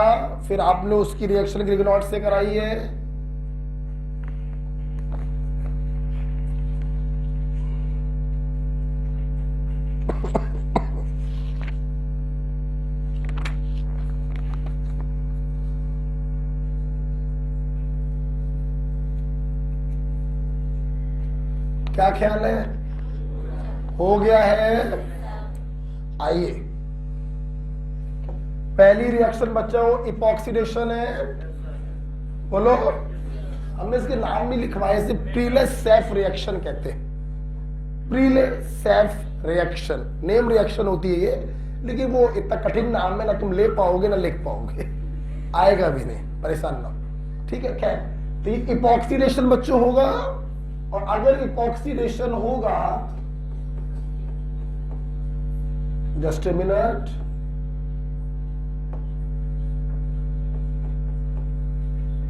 फिर आपने उसकी रिएक्शन ग्रिग्नॉर्ड से कराई है। क्या ख्याल है? हो गया है? आइए, पहली रिएक्शन बच्चों इपॉक्सीडेशन है, बोलो। हमने इसके नाम भी लिखवाए, इसे प्रीले-सैफ रिएक्शन कहते हैं। प्रीले-सैफ रिएक्शन नेम रिएक्शन होती है ये, लेकिन वो इतना कठिन नाम है, ना तुम ले पाओगे ना लिख पाओगे, आएगा भी नहीं, परेशान ना। ठीक है, खैर तो ये इपॉक्सीडेशन बच्चों होगा, और अगर इपॉक्सीडेशन होगा, जस्ट ए मिनट,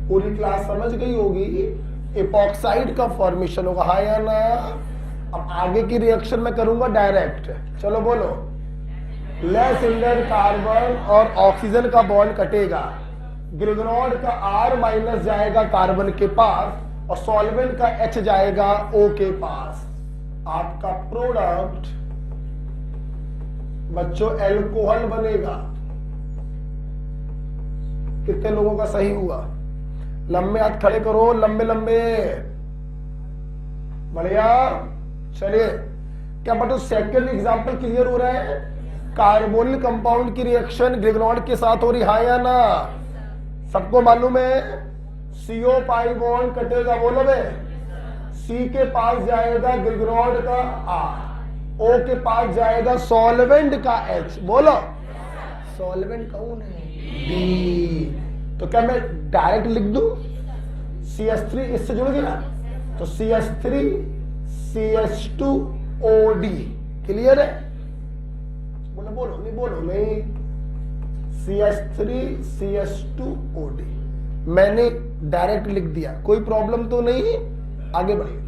पूरी क्लास समझ गई होगी, इपॉक्साइड का फॉर्मेशन होगा, हाँ या ना। अब आगे की रिएक्शन में करूंगा डायरेक्ट, चलो बोलो। लेस इंडर कार्बन और ऑक्सीजन का बॉन्ड कटेगा, ग्लिगनॉड का R माइनस जाएगा कार्बन के पास और सॉल्वेंट का H जाएगा O के पास। आपका प्रोडक्ट बच्चों एल्कोहल बनेगा। कितने लोगों का सही हुआ? लंबे हाथ खड़े करो, लंबे लंबे, बढ़िया। चलिए, क्या बटो सेकंड एग्जांपल क्लियर हो रहा है? कार्बोनिल कंपाउंड की रिएक्शन ग्लिगनॉड के साथ हो रही, हाँ या ना? सबको मालूम है CO पाई बॉन्ड कटेगा, बोलो बे। C के पास जाएगा ग्लिगनॉड का R, O के पास जाएगा सॉल्वेंट का H, बोलो। सॉल्वेंट कौन है? D। तो क्या मैं डायरेक्ट लिख दूं? CH3 इससे जुड़ गया तो CH3 CH2OD, क्लियर है? बोलो बोलो, नहीं बोलो नहीं। CH3 CH2OD मैंने डायरेक्ट लिख दिया, कोई प्रॉब्लम तो नहीं। आगे बढ़िए।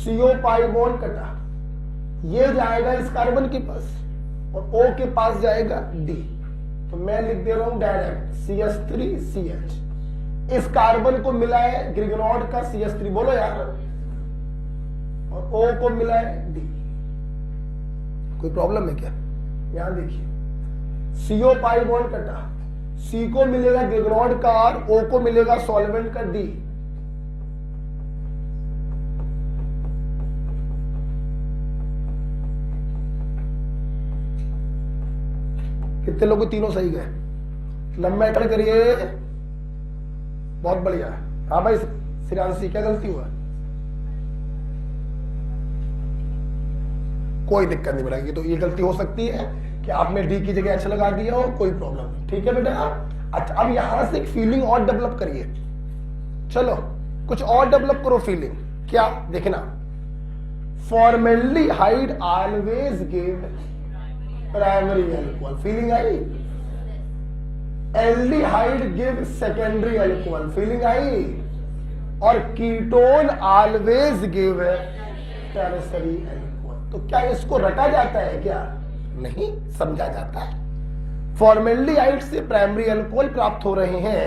CO पाई बॉन्ड कटा, ये जाएगा इस कार्बन के पास और O के पास जाएगा D, तो मैं लिख दे रहा हूं डायरेक्ट CH3 CH। इस कार्बन को मिला है ग्लिगनॉड का CH3, बोलो यार, और O को मिला है D। कोई प्रॉब्लम है क्या? यहां देखिए, CO पाई बॉन्ड कटा, C को मिलेगा ग्लिगनॉड का R, O को मिलेगा सॉल्वेंट का D। कितने लोग तीनों सही गए? लंबा खड़े करिए, बहुत बढ़िया। हाँ भाई श्रेयांशी, क्या गलती हुआ? कोई दिक्कत नहीं बेटा, तो ये गलती हो सकती है कि आपने D की जगह H लगा दिया हो, कोई प्रॉब्लम नहीं, ठीक है बेटा। अच्छा, अब यहां से एक फीलिंग और डेवलप करिए, चलो कुछ और डेवलप करो फीलिंग। क्या देखना? Formaldehyde always give primary alcohol, feeling आई? Aldehyde give secondary alcohol, feeling आई? और ketone always give tertiary alcohol. तो क्या इसको रटा जाता है क्या? नहीं, समझा जाता है। फॉर्मेल्डिहाइड से प्राइमरी अल्कोहल प्राप्त हो रहे हैं,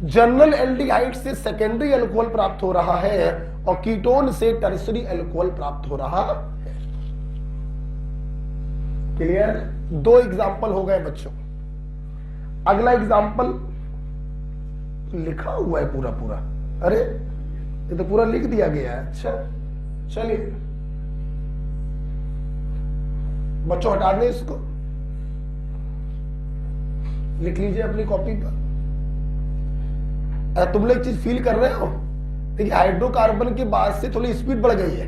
जनरल एल्डिहाइड से सेकेंडरी अल्कोहल प्राप्त हो रहा है, और कीटोन से टर्शरी अल्कोहल प्राप्त हो रहा है। क्लियर? दो एग्जाम्पल हो गए बच्चों। अगला एग्जाम्पल लिखा हुआ है पूरा पूरा, अरे ये तो पूरा लिख दिया गया है। अच्छा चलिए बच्चों, हटा दें इसको, लिख लीजिए अपनी कॉपी पर। तुम लोग एक चीज फील कर रहे हो, देखिए हाइड्रोकार्बन के बाद से थोड़ी स्पीड बढ़ गई है,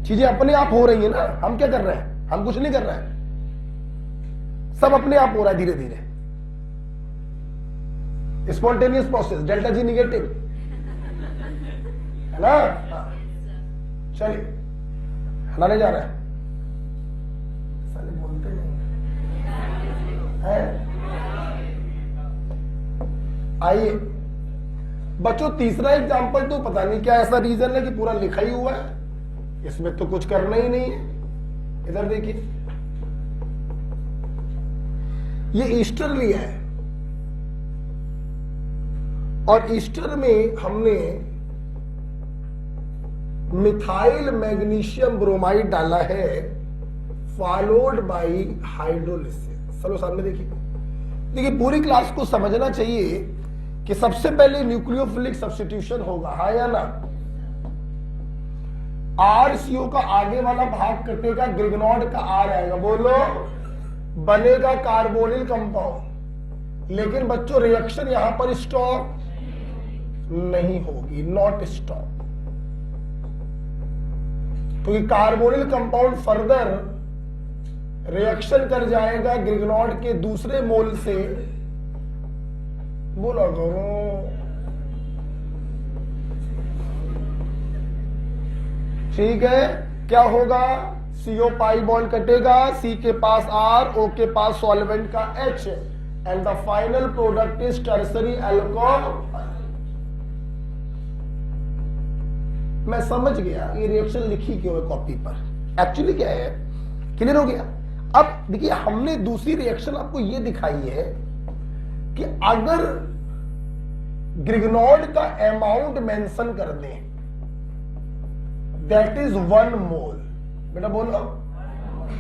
चीजें अपने आप हो रही है ना। हम क्या कर रहे हैं? हम कुछ नहीं कर रहे हैं, सब अपने आप हो रहा है धीरे धीरे। Spontaneous process, delta G negative है ना। चलिए हलाने जा रहा है, साले बोलते नहीं है। आइए बच्चों, तीसरा एग्जाम्पल तो पता नहीं क्या ऐसा रीजन है कि पूरा लिखा ही हुआ है, इसमें तो कुछ करना ही नहीं है। इधर देखिए, ये ईस्टर लिया है और ईस्टर में हमने मिथाइल मैग्नीशियम ब्रोमाइड डाला है, फॉलोड बाय हाइड्रोलिसिस। चलो सामने देखिए। देखिए पूरी क्लास को समझना चाहिए कि सबसे पहले न्यूक्लियोफिलिक सब्स्टिट्यूशन होगा, हाँ या ना। RCO का आगे वाला भाग कटेगा, ग्लिगनॉड का R आएगा, बोलो, बनेगा कार्बोनिल कंपाउंड। लेकिन बच्चों रिएक्शन यहां पर स्टॉप नहीं होगी, नॉट स्टॉप। तो ये कार्बोनिल कंपाउंड फर्दर रिएक्शन कर जाएगा ग्लिगनॉड के दूसरे मोल से, बोला करो, ठीक है, क्या होगा? CO पाई बॉन्ड कटेगा, C के पास R, O के पास सॉल्वेंट का H, and the final product is tertiary alcohol. मैं समझ गया ये रिएक्शन लिखी क्यों है कॉपी पर, एक्चुअली क्या है, क्लियर हो गया। अब देखिए, हमने दूसरी रिएक्शन आपको ये दिखाई है कि अगर ग्रिग्नॉर्ड का अमाउंट मेंशन कर दें, दैट इज 1 मोल। बेटा बोलो,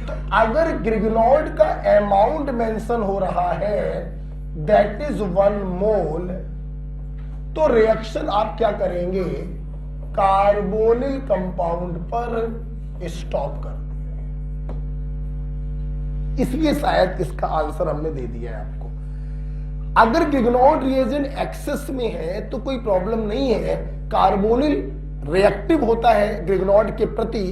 तो अगर ग्रिग्नॉर्ड का अमाउंट मेंशन हो रहा है दैट इज 1 मोल, तो रिएक्शन आप क्या करेंगे? कार्बोनिल कंपाउंड पर स्टॉप कर। इसलिए शायद इसका आंसर हमने दे दिया है आपको। अगर ग्रिग्नॉर्ड रिएजेंट एक्सेस में है तो कोई प्रॉब्लम नहीं है, कार्बोनिल रिएक्टिव होता है ग्रिग्नॉर्ड के प्रति,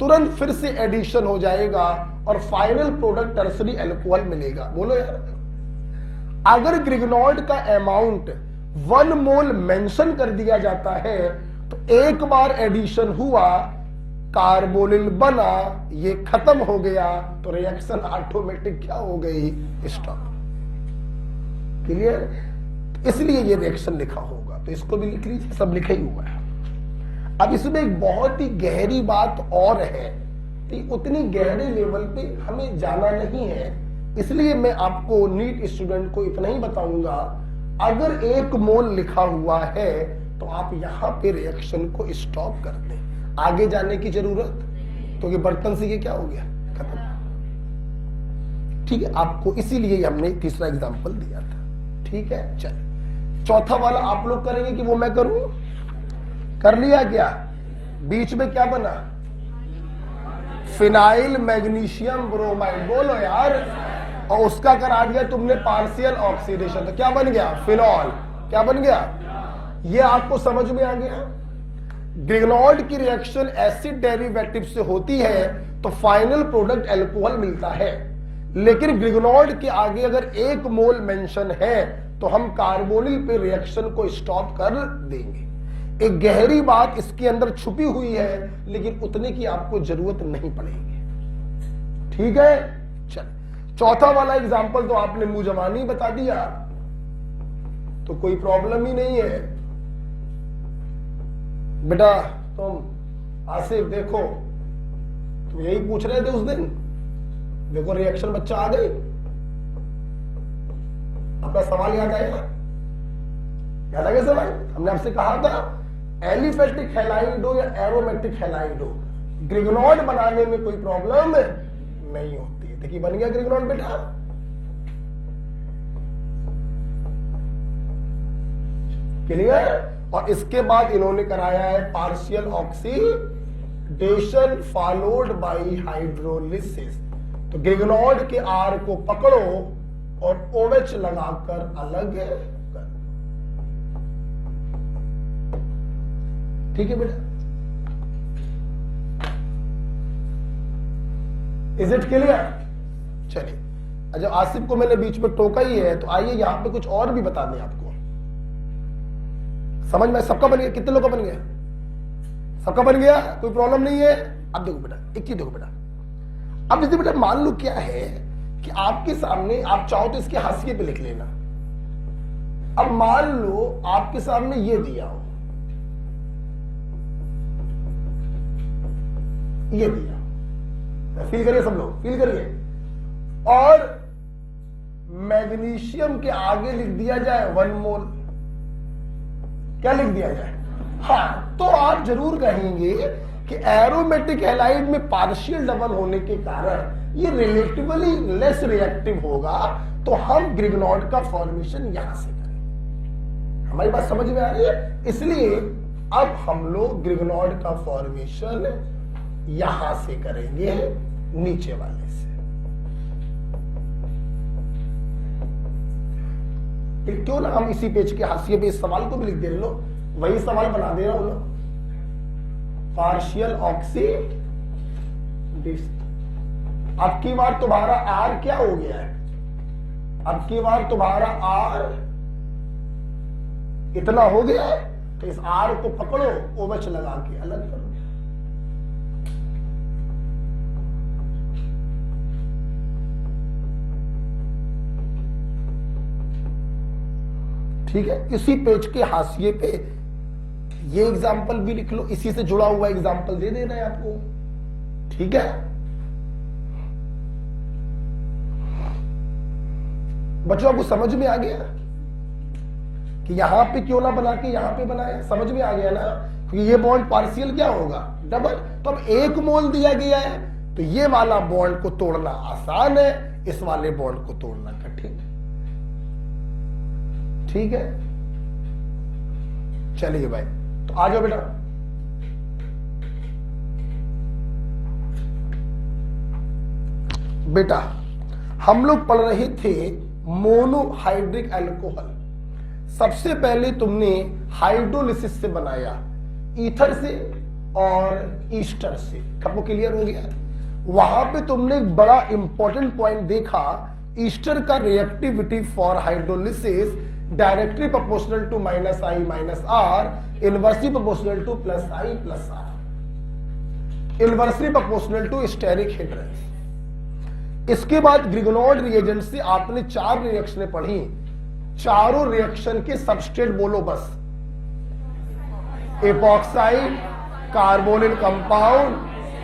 तुरंत फिर से एडिशन हो जाएगा और फाइनल प्रोडक्ट टर्सरी अल्कोहल मिलेगा। बोलो यार, अगर ग्रिग्नॉर्ड का अमाउंट 1 मोल मेंशन कर दिया जाता है तो एक बार एडिशन हुआ, कार्बोनिल बना, ये खत्म हो गया, तो रिएक्शन ऑटोमेटिक क्या हो गई? स्टॉप। क्लियर? इसलिए ये रिएक्शन लिखा होगा, तो इसको भी लिख लीजिए, सब लिखा ही हुआ है। अब इसमें एक बहुत ही गहरी बात और है, तो उतनी गहरे लेवल पे हमें जाना नहीं है, इसलिए मैं आपको नीट स्टूडेंट को इतना ही बताऊंगा, अगर 1 मोल लिखा हुआ है तो आप यहां पे रिएक्शन को स्टॉप कर दें, आगे जाने की जरूरत, क्योंकि बर्तन से ये क्या हो गया? खत्म। ठीक है, आपको इसीलिए हमने तीसरा एग्जांपल दिया था। ठीक है, चलिए चौथा वाला आप लोग करेंगे कि वो मैं करूं? कर लिया क्या? बीच में क्या बना? Phenyl magnesium bromide. बोलो यार, और उसका करा दिया तुमने पार्शियल ऑक्सीडेशन, तो क्या बन गया? फिनॉल। क्या बन गया? ये आपको समझ में आ गया? ग्रिग्नॉर्ड की रिएक्शन एसिड डेरिवेटिव से होती है तो फाइनल प्रोडक्ट अल्कोहल मिलता है, लेकिन ग्रिग्नॉर्ड के आगे अगर 1 मोल मेंशन है तो हम कार्बोनिल पे रिएक्शन को स्टॉप कर देंगे। एक गहरी बात इसके अंदर छुपी हुई है, लेकिन उतने की आपको जरूरत नहीं पड़ेगी। ठीक है, चल चौथा वाला एग्जांपल तो आपने मुंह जबानी बता दिया, तो कोई प्रॉब्लम ही नहीं है। बेटा तुम आसिफ देखो, तुम यही पूछ रहे थे उस दिन, देखो रिएक्शन बच्चा आ गई, अपना सवाल याद आएगा? याद आ गया सवाल? हमने आपसे कहा था एलिफेटिक हैलाइड हो या एरोमेटिक हैलाइड हो, ग्रिग्नॉर्ड बनाने में कोई प्रॉब्लम नहीं होती। देखिए बन गया ग्रिग्नॉर्ड बेटा। क्लियर? और इसके बाद इन्होंने कराया है partial oxidation followed by hydrolysis. तो ग्रिग्नॉर्ड के आर को पकड़ो और OH लगाकर अलग कर। ठीक है बेटा, इज इट क्लियर? चलिए, अच्छा आसिफ को मैंने बीच में टोका ही है, तो आइए यहां पे कुछ और भी बता दें आपको। समझ में सबका बन गया? कितने लोग का बन गया? सबका बन गया, कोई प्रॉब्लम नहीं है। अब देखो बेटा, एक चीज देखो बेटा, अब जैसे बेटा मान लो क्या है कि आपके सामने, आप चाहो तो इसके हाशिए पे लिख लेना। अब मान लो आपके सामने ये दिया हो, ये दिया, फील करिए सब लोग, फील करिए, और मैग्नीशियम के आगे लिख दिया जाए 1 मोल। क्या लिख दिया जाए? हाँ, तो आप जरूर कहेंगे कि एरोमेटिक हैलाइड में पार्शियल डबल होने के कारण ये रिलेटिवली लेस रिएक्टिव होगा, तो हम ग्रिग्नॉर्ड का फॉर्मेशन यहां से करें। हमारी बात समझ में आ रही है? इसलिए अब हम लोग ग्रिग्नॉर्ड का फॉर्मेशन यहां से करेंगे, नीचे वाले से। क्यों ना हम इसी पेज के हाशिए पे इस सवाल को भी लिख दे रहे, लो वही सवाल बना दे रहा हूं लो, पार्शियल ऑक्सीडेशन। अब की बार तुम्हारा आर क्या हो गया है? अब की बार तुम्हारा आर इतना हो गया है, तो इस आर को पकड़ो, OH लगा के अलग करो। ठीक है, इसी पेज के हाशिए पे ये एग्जाम्पल भी लिख लो, इसी से जुड़ा हुआ एग्जाम्पल दे देना है आपको, ठीक है। बच्चों आपको समझ में आ गया कि यहां पे क्यों ना बना के यहां पे बनाया, समझ में आ गया ना, क्योंकि ये बॉन्ड पार्शियल क्या होगा, डबल। तो अब 1 मोल दिया गया है, तो ये वाला बॉन्ड को तोड़ना आसान है, इस वाले बॉन्ड को तोड़ना कठिन है, ठीक है। चलिए भाई, तो आ जाओ बेटा। बेटा हम लोग पढ़ रहे थे मोनोहाइड्रिक अल्कोहल। सबसे पहले तुमने हाइड्रोलिसिस से बनाया, ईथर से और ईस्टर से, सबको क्लियर हो गया। वहां पे तुमने एक बड़ा इंपॉर्टेंट पॉइंट देखा, ईस्टर का reactivity for hydrolysis directly proportional to -I - R, inversely proportional to +I + R, inversely proportional to steric hindrance. इसके बाद ग्रिगोनोल्ड रिएजेंट से आपने 4 रिएक्शनें पढ़ी, चारों रिएक्शन के सबस्ट्रेट बोलो बस, epoxide, carbonyl compound,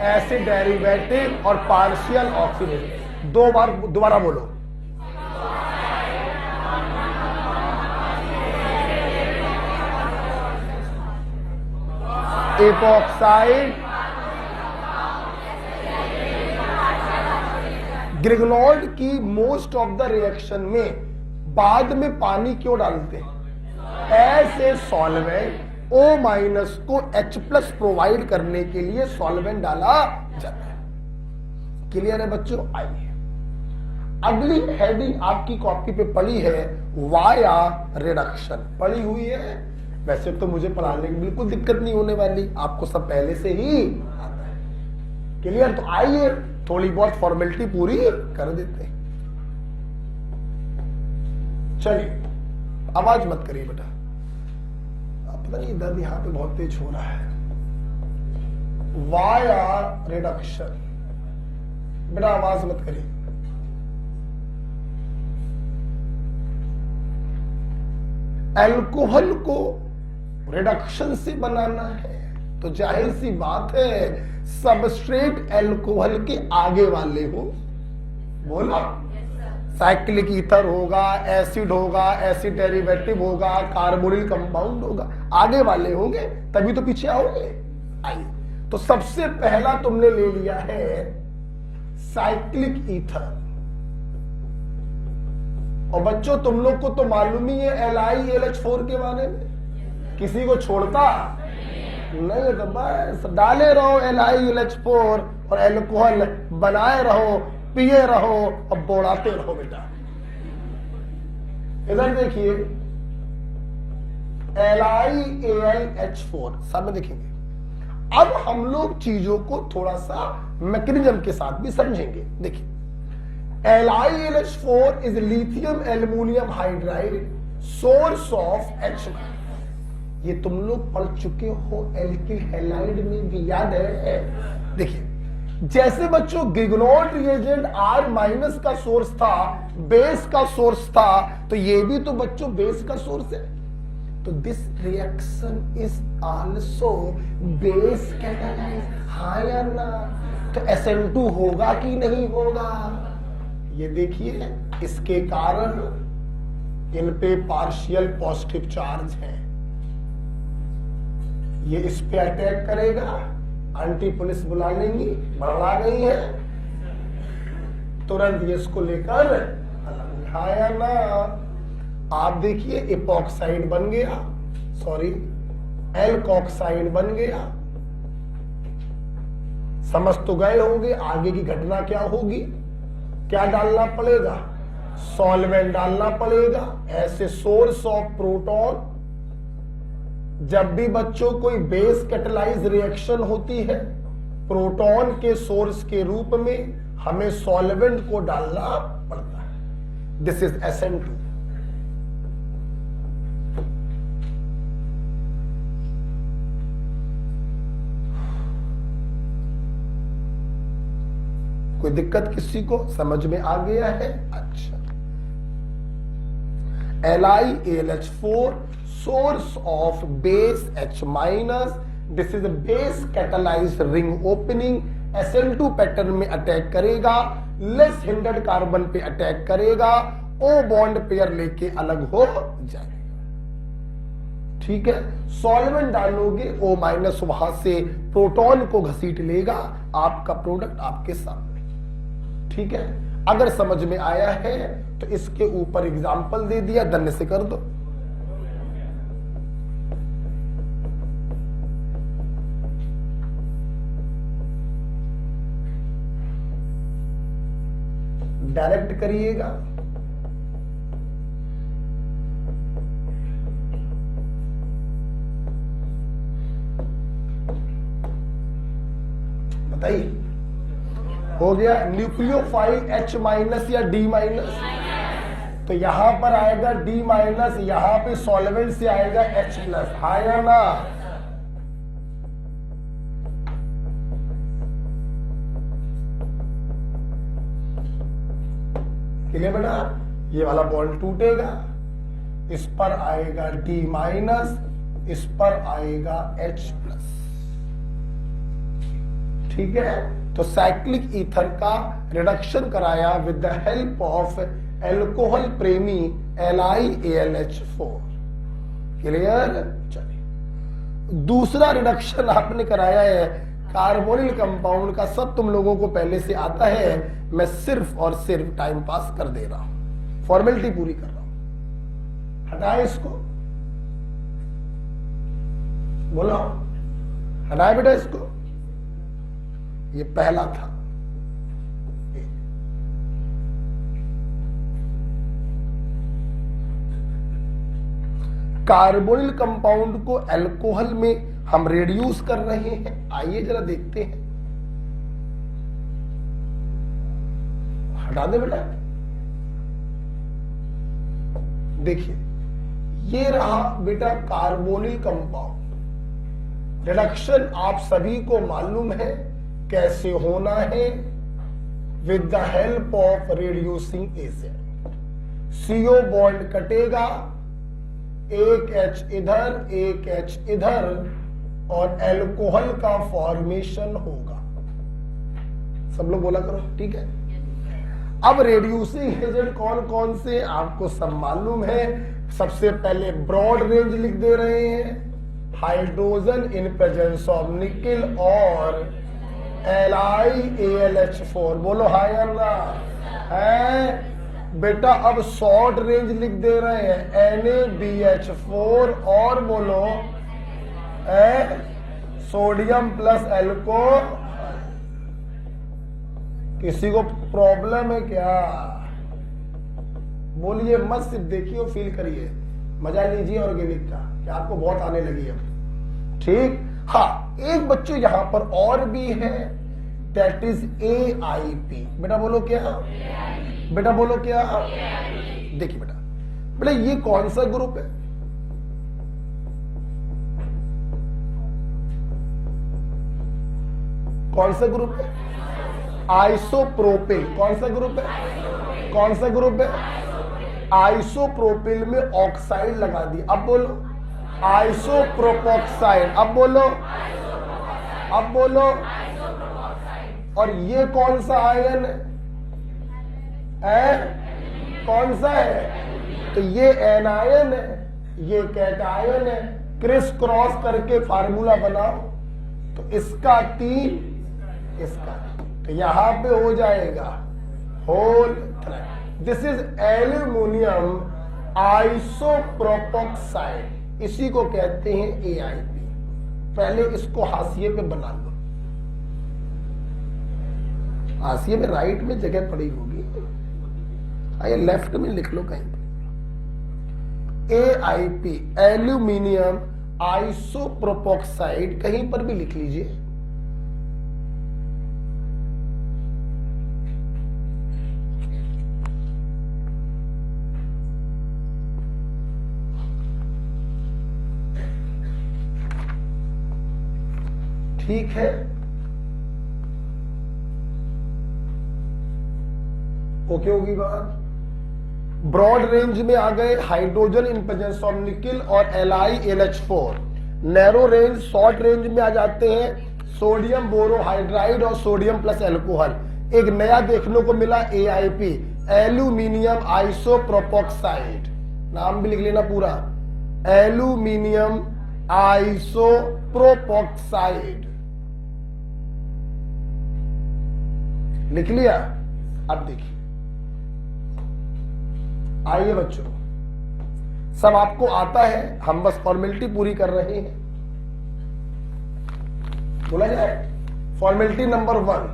acid derivative और पार्शियल ऑक्सीडेशन। 2 बार दोबारा बोलो, एपॉक्साइड, ग्रिगोनोल्ड की मोस्ट ऑफ द रिएक्शन में बाद में पानी क्यों डालते हैं, ऐसे सॉल्वेंट O- को H+ प्रोवाइड करने के लिए सॉल्वेंट डाला जाता है। क्लियर है बच्चों। आइए अगली हेडिंग आपकी कॉपी पे पड़ी है वाया रिडक्शन, पड़ी हुई है। वैसे तो मुझे पढ़ाने की बिल्कुल दिक्कत नहीं होने वाली, आपको सब पहले से ही आता है। क्लियर। तो आइए थोड़ी बहुत फॉर्मेलिटी पूरी कर देते हैं। चलिए आवाज मत करिए बेटा, पता नहीं दर्द यहां पे बहुत तेज हो रहा है। वाया रिडक्शन, बेटा आवाज मत करिए। अल्कोहल को रिडक्शन से बनाना है तो जाहिर सी बात है सबस्ट्रेट अल्कोहल के आगे वाले हो, बोला साइक्लिक ईथर होगा, एसिड होगा, एसिड डेरिवेटिव होगा, कार्बोनिल कंपाउंड होगा, आगे वाले होंगे तभी तो पीछे आओगे। आइए तो सबसे पहला तुमने ले लिया है साइक्लिक ईथर। और बच्चों तुम लोग को तो मालूम ही है LiLH4 के बारे में, किसी को छोड़ता नहीं, तो बस डाले रहो LiLH4 और अल्कोहल बनाए रहो, पिए रहो और बोड़ाते रहो। बेटा इधर देखिए LiAlH4 सब में देखेंगे। अब हम लोग चीजों को थोड़ा सा मैकेनिज्म के साथ भी समझेंगे। देखिए LiLH4 is lithium aluminium hydride source of H। ये तुम लोग पढ़ चुके हो एल्किल हैलाइड में भी, याद है। देखिए जैसे बच्चों ग्रिगोनोल्ड रिएजेंट R- का सोर्स था, बेस का सोर्स था, तो ये भी तो बच्चों बेस का सोर्स है। तो this reaction is also base catalyse, हाँ या ना। तो SN2 होगा कि नहीं होगा, ये देखिए इसके कारण इन पे पार्शियल पॉजिटिव चार्ज है, ये इस पे अटैक करेगा, एंटी पुलिस बुला लेंगी, बढ़ा गई है, तुरंत ये इसको लेकर उठाया ना। आप देखिए एपॉक्साइड बन गया, सॉरी एल्कोक्साइड बन गया। समझ तो गए होंगे आगे की घटना क्या होगी। क्या डालना पड़ेगा, सॉल्वेंट डालना पड़ेगा, ऐसे सोर्स ऑफ प्रोटॉन। जब भी बच्चों कोई बेस कैटालाइज रिएक्शन होती है, प्रोटॉन के सोर्स के रूप में हमें सॉल्वेंट को डालना पड़ता है। This is SN2। कोई दिक्कत किसी को, समझ में आ गया है। अच्छा LiAlH4 source of base H minus. This is a base catalyzed ring opening. SN2 pattern में अटैक करेगा, लेस हिंडर्ड कार्बन पे अटैक करेगा, O बॉन्ड पेयर लेके अलग हो जाएगा। ठीक है, सॉल्वेंट डालोगे, O माइनस वहां से प्रोटॉन को घसीट लेगा, आपका प्रोडक्ट आपके सामने। ठीक है, अगर समझ में आया है तो इसके ऊपर एग्जाम्पल दे दिया, धन्य से कर दो। डायरेक्ट करिएगा। बताइए, हो गया। न्यूक्लियोफाइल H माइनस या D माइनस, तो यहां पर आएगा D माइनस, यहां पे सॉल्वेंट से आएगा H प्लस। आया ना? क्लियर बेटा? ये वाला बॉन्ड टूटेगा, इस पर आएगा D माइनस, इस पर आएगा H प्लस। ठीक है, तो साइक्लिक ईथर का रिडक्शन कराया with the help of alcohol प्रेमी LiAlH4। क्लियर? चलिए, दूसरा रिडक्शन आपने कराया है कार्बोनिल कंपाउंड का। सब तुम लोगों को पहले से आता है, मैं सिर्फ और सिर्फ टाइम पास कर दे रहा हूं, फॉर्मेलिटी पूरी कर रहा हूं। हटाए इसको, बोलो हटाए बेटा इसको। ये पहला था। कार्बोनिल कंपाउंड को अल्कोहल में हम रिड्यूस कर रहे हैं। आइए जरा देखते हैं। हटा दे बेटा। देखिए, ये रहा बेटा कार्बोनिल कंपाउंड। रिडक्शन आप सभी को मालूम है कैसे होना है, with the help of reducing agent. CO bond कटेगा, एक H इधर, एक H इधर, और एल्कोहल का फॉर्मेशन होगा। सब लोग बोला करो, ठीक है। अब रेड्यूसिंग एजेंट कौन कौन से आपको सब मालूम है। सबसे पहले ब्रॉड रेंज लिख दे रहे हैं, hydrogen in presence of nickel और LiAlH4। बोलो हाय अल्लाह है बेटा। अब शॉर्ट रेंज लिख दे रहे हैं NaBH4 और बोलो सोडियम प्लस एल्कोहल। किसी को प्रॉब्लम है क्या? बोलिए मत, सिर्फ देखिए फील करिए, मजा लीजिए ऑर्गेनिक का, कि आपको बहुत आने लगी है। ठीक, हाँ, एक बच्चों यहां पर और भी है, दैट इज AIP। बेटा बोलो क्या? बेटा बोलो क्या? देखिए बेटा, बेटा ये कौन सा ग्रुप है? कौन सा ग्रुप है? आइसोप्रोपिल। कौन सा ग्रुप है? कौन सा ग्रुप है? आइसोप्रोपिल में ऑक्साइड लगा दी। अब बोलो आइसोप्रोपोक्साइड। अब बोलो, अब बोलो। और ये कौन सा आयन है? कौन सा है? तो ये एनायन है, ये कैटायन है। क्रिस क्रॉस करके फार्मूला बनाओ, तो इसका 3, इसका, तो यहां पे हो जाएगा होल। दिस इज एल्यूमिनियम आइसोप्रोपोक्साइड, इसी को कहते हैं AIP। पहले इसको हाशिए पे बना लो, हाशिए में राइट में जगह पड़ी होगी, आइए लेफ्ट में लिख लो कहीं पे AIP, एल्यूमिनियम आइसोप्रोपोक्साइड, कहीं पर भी लिख लीजिए। ठीक है, ओके होगी बात। ब्रॉड रेंज में आ गए hydrogen in presence of nickel और LiLH4। Narrow range short range में आ जाते हैं सोडियम बोरोहाइड्राइड और सोडियम प्लस एल्कोहल। एक नया देखने को मिला AIP, एल्यूमिनियम आइसोप्रोपोक्साइड, नाम भी लिख लेना पूरा, एल्यूमिनियम आइसोप्रोपोक्साइड, लिख लिया। अब देखिए, आइए बच्चों, सब आपको आता है, हम बस फॉर्मेलिटी पूरी कर रहे हैं। बोला जाए फॉर्मेलिटी नंबर 1,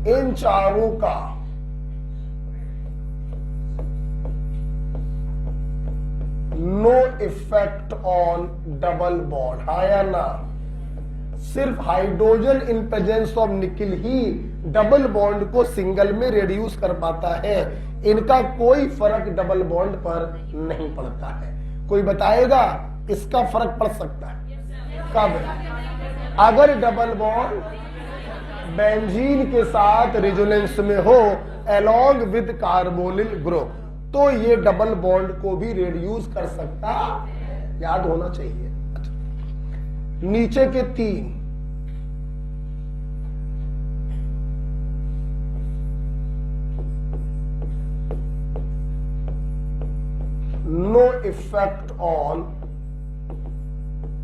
इन चारों का no effect on double bond, हाँ या ना? सिर्फ hydrogen in presence of nickel ही डबल बॉन्ड को सिंगल में रिड्यूस कर पाता है। इनका कोई फर्क डबल बॉन्ड पर नहीं पड़ता है। कोई बताएगा इसका फर्क पड़ सकता है? कब? अगर डबल बॉन्ड बेंजीन के साथ रेजोनेंस में हो अलोंग विद कार्बोनिल ग्रुप, तो ये डबल बॉन्ड को भी रिड्यूस कर सकता, याद होना चाहिए। नीचे के 3 no effect on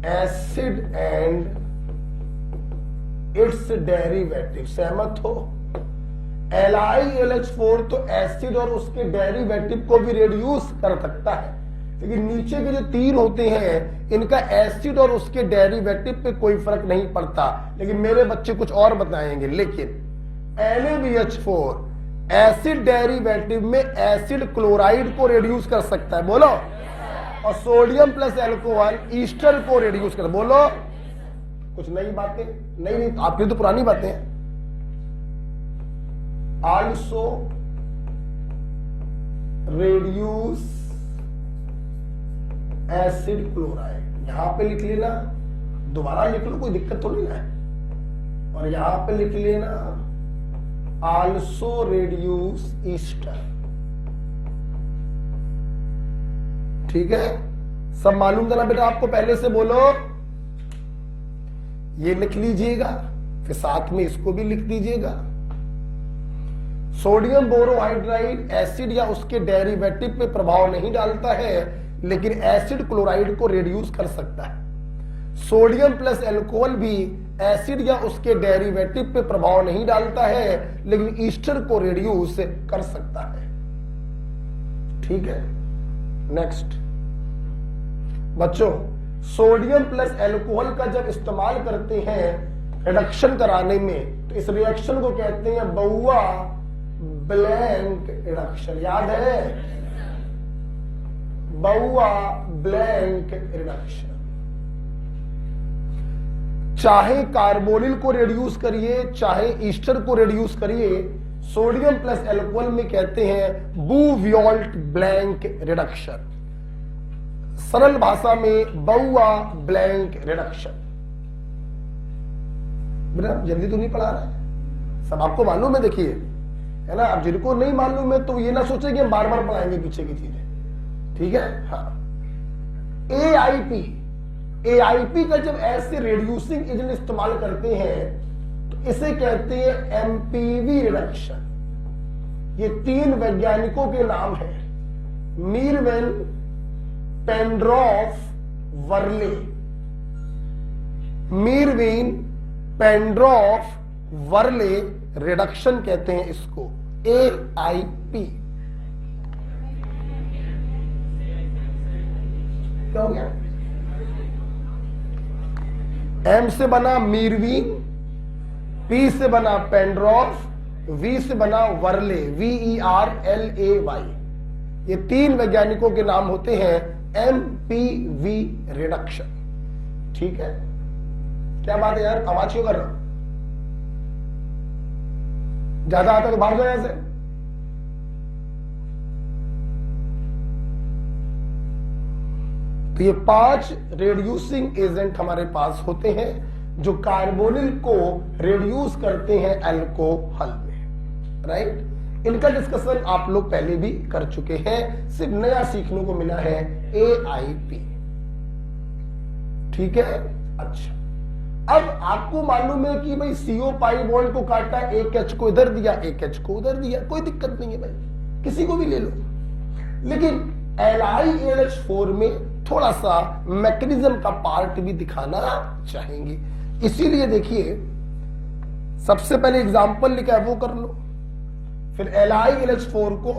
acid and its derivative, सहमत हो? LiLH4 तो एसिड और उसके डेरिवेटिव को भी रिड्यूस कर सकता है, लेकिन नीचे के जो 3 होते हैं इनका एसिड और उसके डेरिवेटिव पे कोई फर्क नहीं पड़ता। लेकिन मेरे बच्चे कुछ और बताएंगे। लेकिन NaBH4 एसिड डेरिवेटिव में एसिड क्लोराइड को रिड्यूस कर सकता है, बोलो। और सोडियम प्लस एल्कोहल ईस्टर को रिड्यूस कर, बोलो। कुछ नई बातें? नहीं, आपकी तो पुरानी बातें हैं। आल्सो रिड्यूस एसिड क्लोराइड, यहां पे लिख लेना, दोबारा लिख लो, कोई दिक्कत तो नहीं है। और यहां पे लिख लेना आल्सो रिड्यूस ईस्टर, ठीक है? सब मालूम था ना बेटा आपको? पहले से बोलो, ये लिख लीजिएगा, फिर साथ में इसको भी लिख दीजिएगा। सोडियम बोरोहाइड्राइड एसिड या उसके डेरिवेटिव पे प्रभाव नहीं डालता है, लेकिन एसिड क्लोराइड को रिड्यूस कर सकता है। सोडियम प्लस एल्कोहल भी एसिड या उसके डेरिवेटिव पे प्रभाव नहीं डालता है, लेकिन ईस्टर को रिड्यूस कर सकता है, ठीक है? नेक्स्ट बच्चों, सोडियम प्लस एल्कोहल का जब इस्तेमाल करते हैं रिडक्शन कराने में, तो इस रिएक्शन को कहते हैं बहुआ ब्लैंक रिडक्शन, याद है? बहुआ ब्लैंक रिडक्शन। चाहे कार्बोनिल को रिड्यूस करिए, चाहे ईस्टर को रिड्यूस करिए, सोडियम प्लस एल्कोहल में कहते हैं बूवियोल्ट ब्लैंक रिडक्शन, सरल भाषा में बहुआ ब्लैंक रिडक्शन। बेटा जल्दी तो नहीं पढ़ा रहा है, सब आपको मालूम है, देखिए, है ना? अब जिनको नहीं मालूम है तो ये ना सोचे कि हम बार बार पढ़ाएंगे पीछे की चीजें, ठीक है? हाँ, AIP का जब ऐसे रिड्यूसिंग एजेंट इस्तेमाल करते हैं तो इसे कहते हैं MPV रिडक्शन। ये 3 वैज्ञानिकों के नाम है, मीरवेन, पेंड्रॉफ, वर्ले। मीरवेन, पेंड्रॉफ, वर्ले रिडक्शन कहते हैं इसको, AIP। क्या हो गया? M से बना मीरवीन, P से बना पेंड्रॉफ, V से बना वर्ले, VERLAY। ये 3 वैज्ञानिकों के नाम होते हैं MPV रिडक्शन, ठीक है? क्या बात है यार, आवाज क्यों कर रहा? ज्यादा आता तो भाग जाओ यहां से। तो ये 5 रिड्यूसिंग एजेंट हमारे पास होते हैं जो कार्बोनिल को रिड्यूस करते हैं अल्कोहल में। राइट। इनका डिस्कशन आप लोग पहले भी कर चुके हैं, सिर्फ नया सीखने को मिला है AIP। ठीक है, अच्छा। अब आपको मालूम है कि भाई CO पाई बॉन्ड को काटा, एक H को इधर दिया, एक H को उधर दिया, कोई दिक्कत नहीं है भाई, किसी को भी ले लो। लेकिन LiAlH4 में थोड़ा सा मैकेनिज्म का पार्ट भी दिखाना चाहेंगे, इसीलिए देखिए सबसे पहले एग्जांपल लिखा है वो कर लो, फिर LiAlH4 को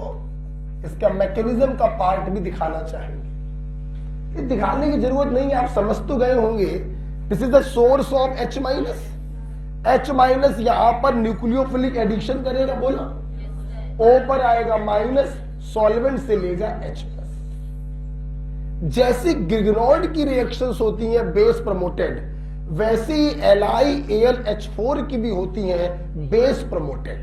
इसका मैकेनिज्म का पार्ट भी दिखाना चाहेंगे। ये दिखाने की जरूरत नहीं है, आप समझ तो गए होंगे। This is the source of H minus. H minus यहां पर न्यूक्लियोफिलिक एडिशन करेगा, बोला O पर आएगा माइनस, सॉल्वेंट से लेगा H प्लस। जैसे ग्रिगनॉल्ड की रिएक्शंस होती हैं बेस प्रमोटेड, वैसे ही LiAlH4 की भी होती हैं base promoted.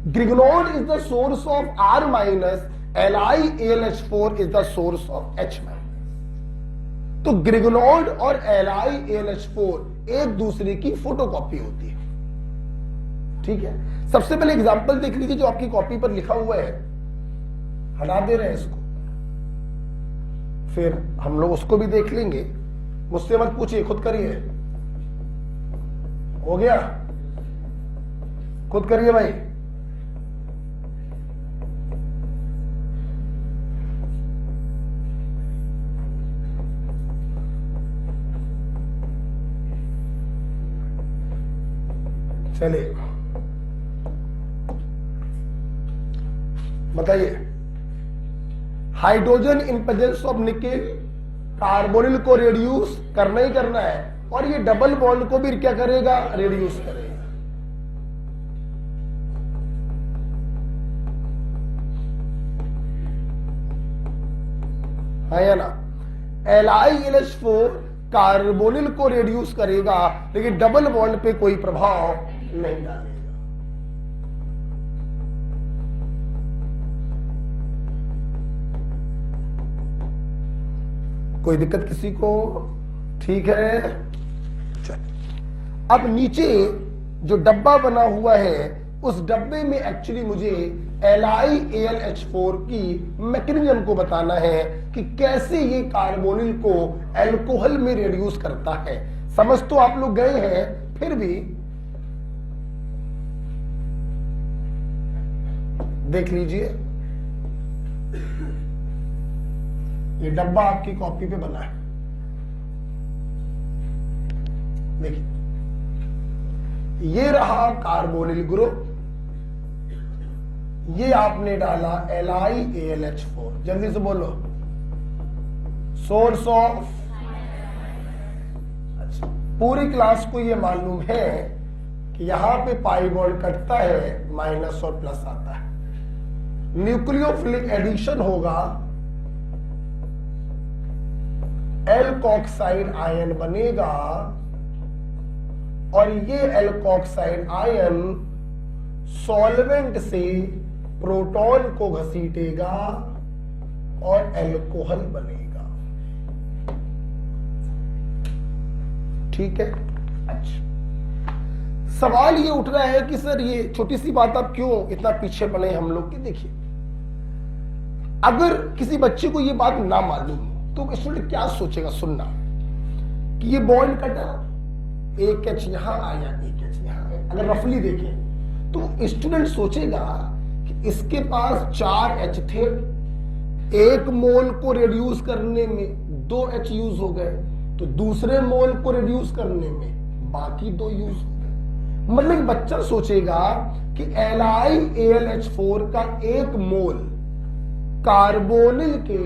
Grignard is the source of R minus, LiAlH4 is the source of H minus. तो ग्रिगनॉल्ड और LiAlH4 एक दूसरे की फोटोकॉपी होती है। ठीक है, सबसे पहले एग्जांपल देख लीजिए जो आपकी कॉपी पर लिखा हुआ है, हटा दे रहे हैं इसको, फिर हम लोग उसको भी देख लेंगे। मुझसे मत पूछिए, खुद करिए। हो गया, खुद करिए भाई। चलिए बताइए, hydrogen in presence of nickel carbonyl को रिड्यूस करना ही करना है, और ये डबल बॉन्ड को भी क्या करेगा, रिड्यूस करेगा। है या ना। LiAlH4 कार्बोनिल को रिड्यूस करेगा, लेकिन डबल बॉन्ड पे कोई प्रभाव नहीं डालेगा। कोई दिक्कत किसी को? ठीक है, चल। अब नीचे जो डब्बा बना हुआ है, उस डब्बे में एक्चुअली मुझे LiAlH4 की मैकेनिज्म को बताना है कि कैसे ये कार्बोनिल को अल्कोहल में रिड्यूस करता है। समझ तो आप लोग गए हैं, फिर भी देख लीजिए, ये डब्बा आपकी कॉपी पे बना है, देखिए ये रहा कार्बोनिल ग्रुप, ये आपने डाला LiAlH4। जल्दी से बोलो, सोर्स ऑफ। अच्छा, पूरी क्लास को ये मालूम है कि यहां पे पाई बॉन्ड कटता है, माइनस और प्लस आता है, न्यूक्लियोफिलिक एडिशन होगा, एल्कोक्साइड आयन बनेगा, और ये एल्कोक्साइड आयन सॉल्वेंट से प्रोटॉन को घसीटेगा और अल्कोहल बनेगा। ठीक है, अच्छा। सवाल ये उठ रहा है कि सर ये छोटी सी बात आप क्यों इतना पीछे पड़े हम लोग की। देखिए, अगर किसी बच्चे को ये बात ना मालूम हो तो स्टूडेंट क्या सोचेगा, सुनना कि ये बॉन्ड कटा, एक H यहां आया, एक H यहां आया। अगर रफली देखें तो स्टूडेंट सोचेगा कि इसके पास 4 H थे, एक मोल को रिड्यूस करने में 2 H यूज हो गए, तो दूसरे मोल को रिड्यूस करने में बाकी 2 यूज हो गए। मतलब बच्चा सोचेगा कि LiAlH4 का 1 मोल कार्बोनिल के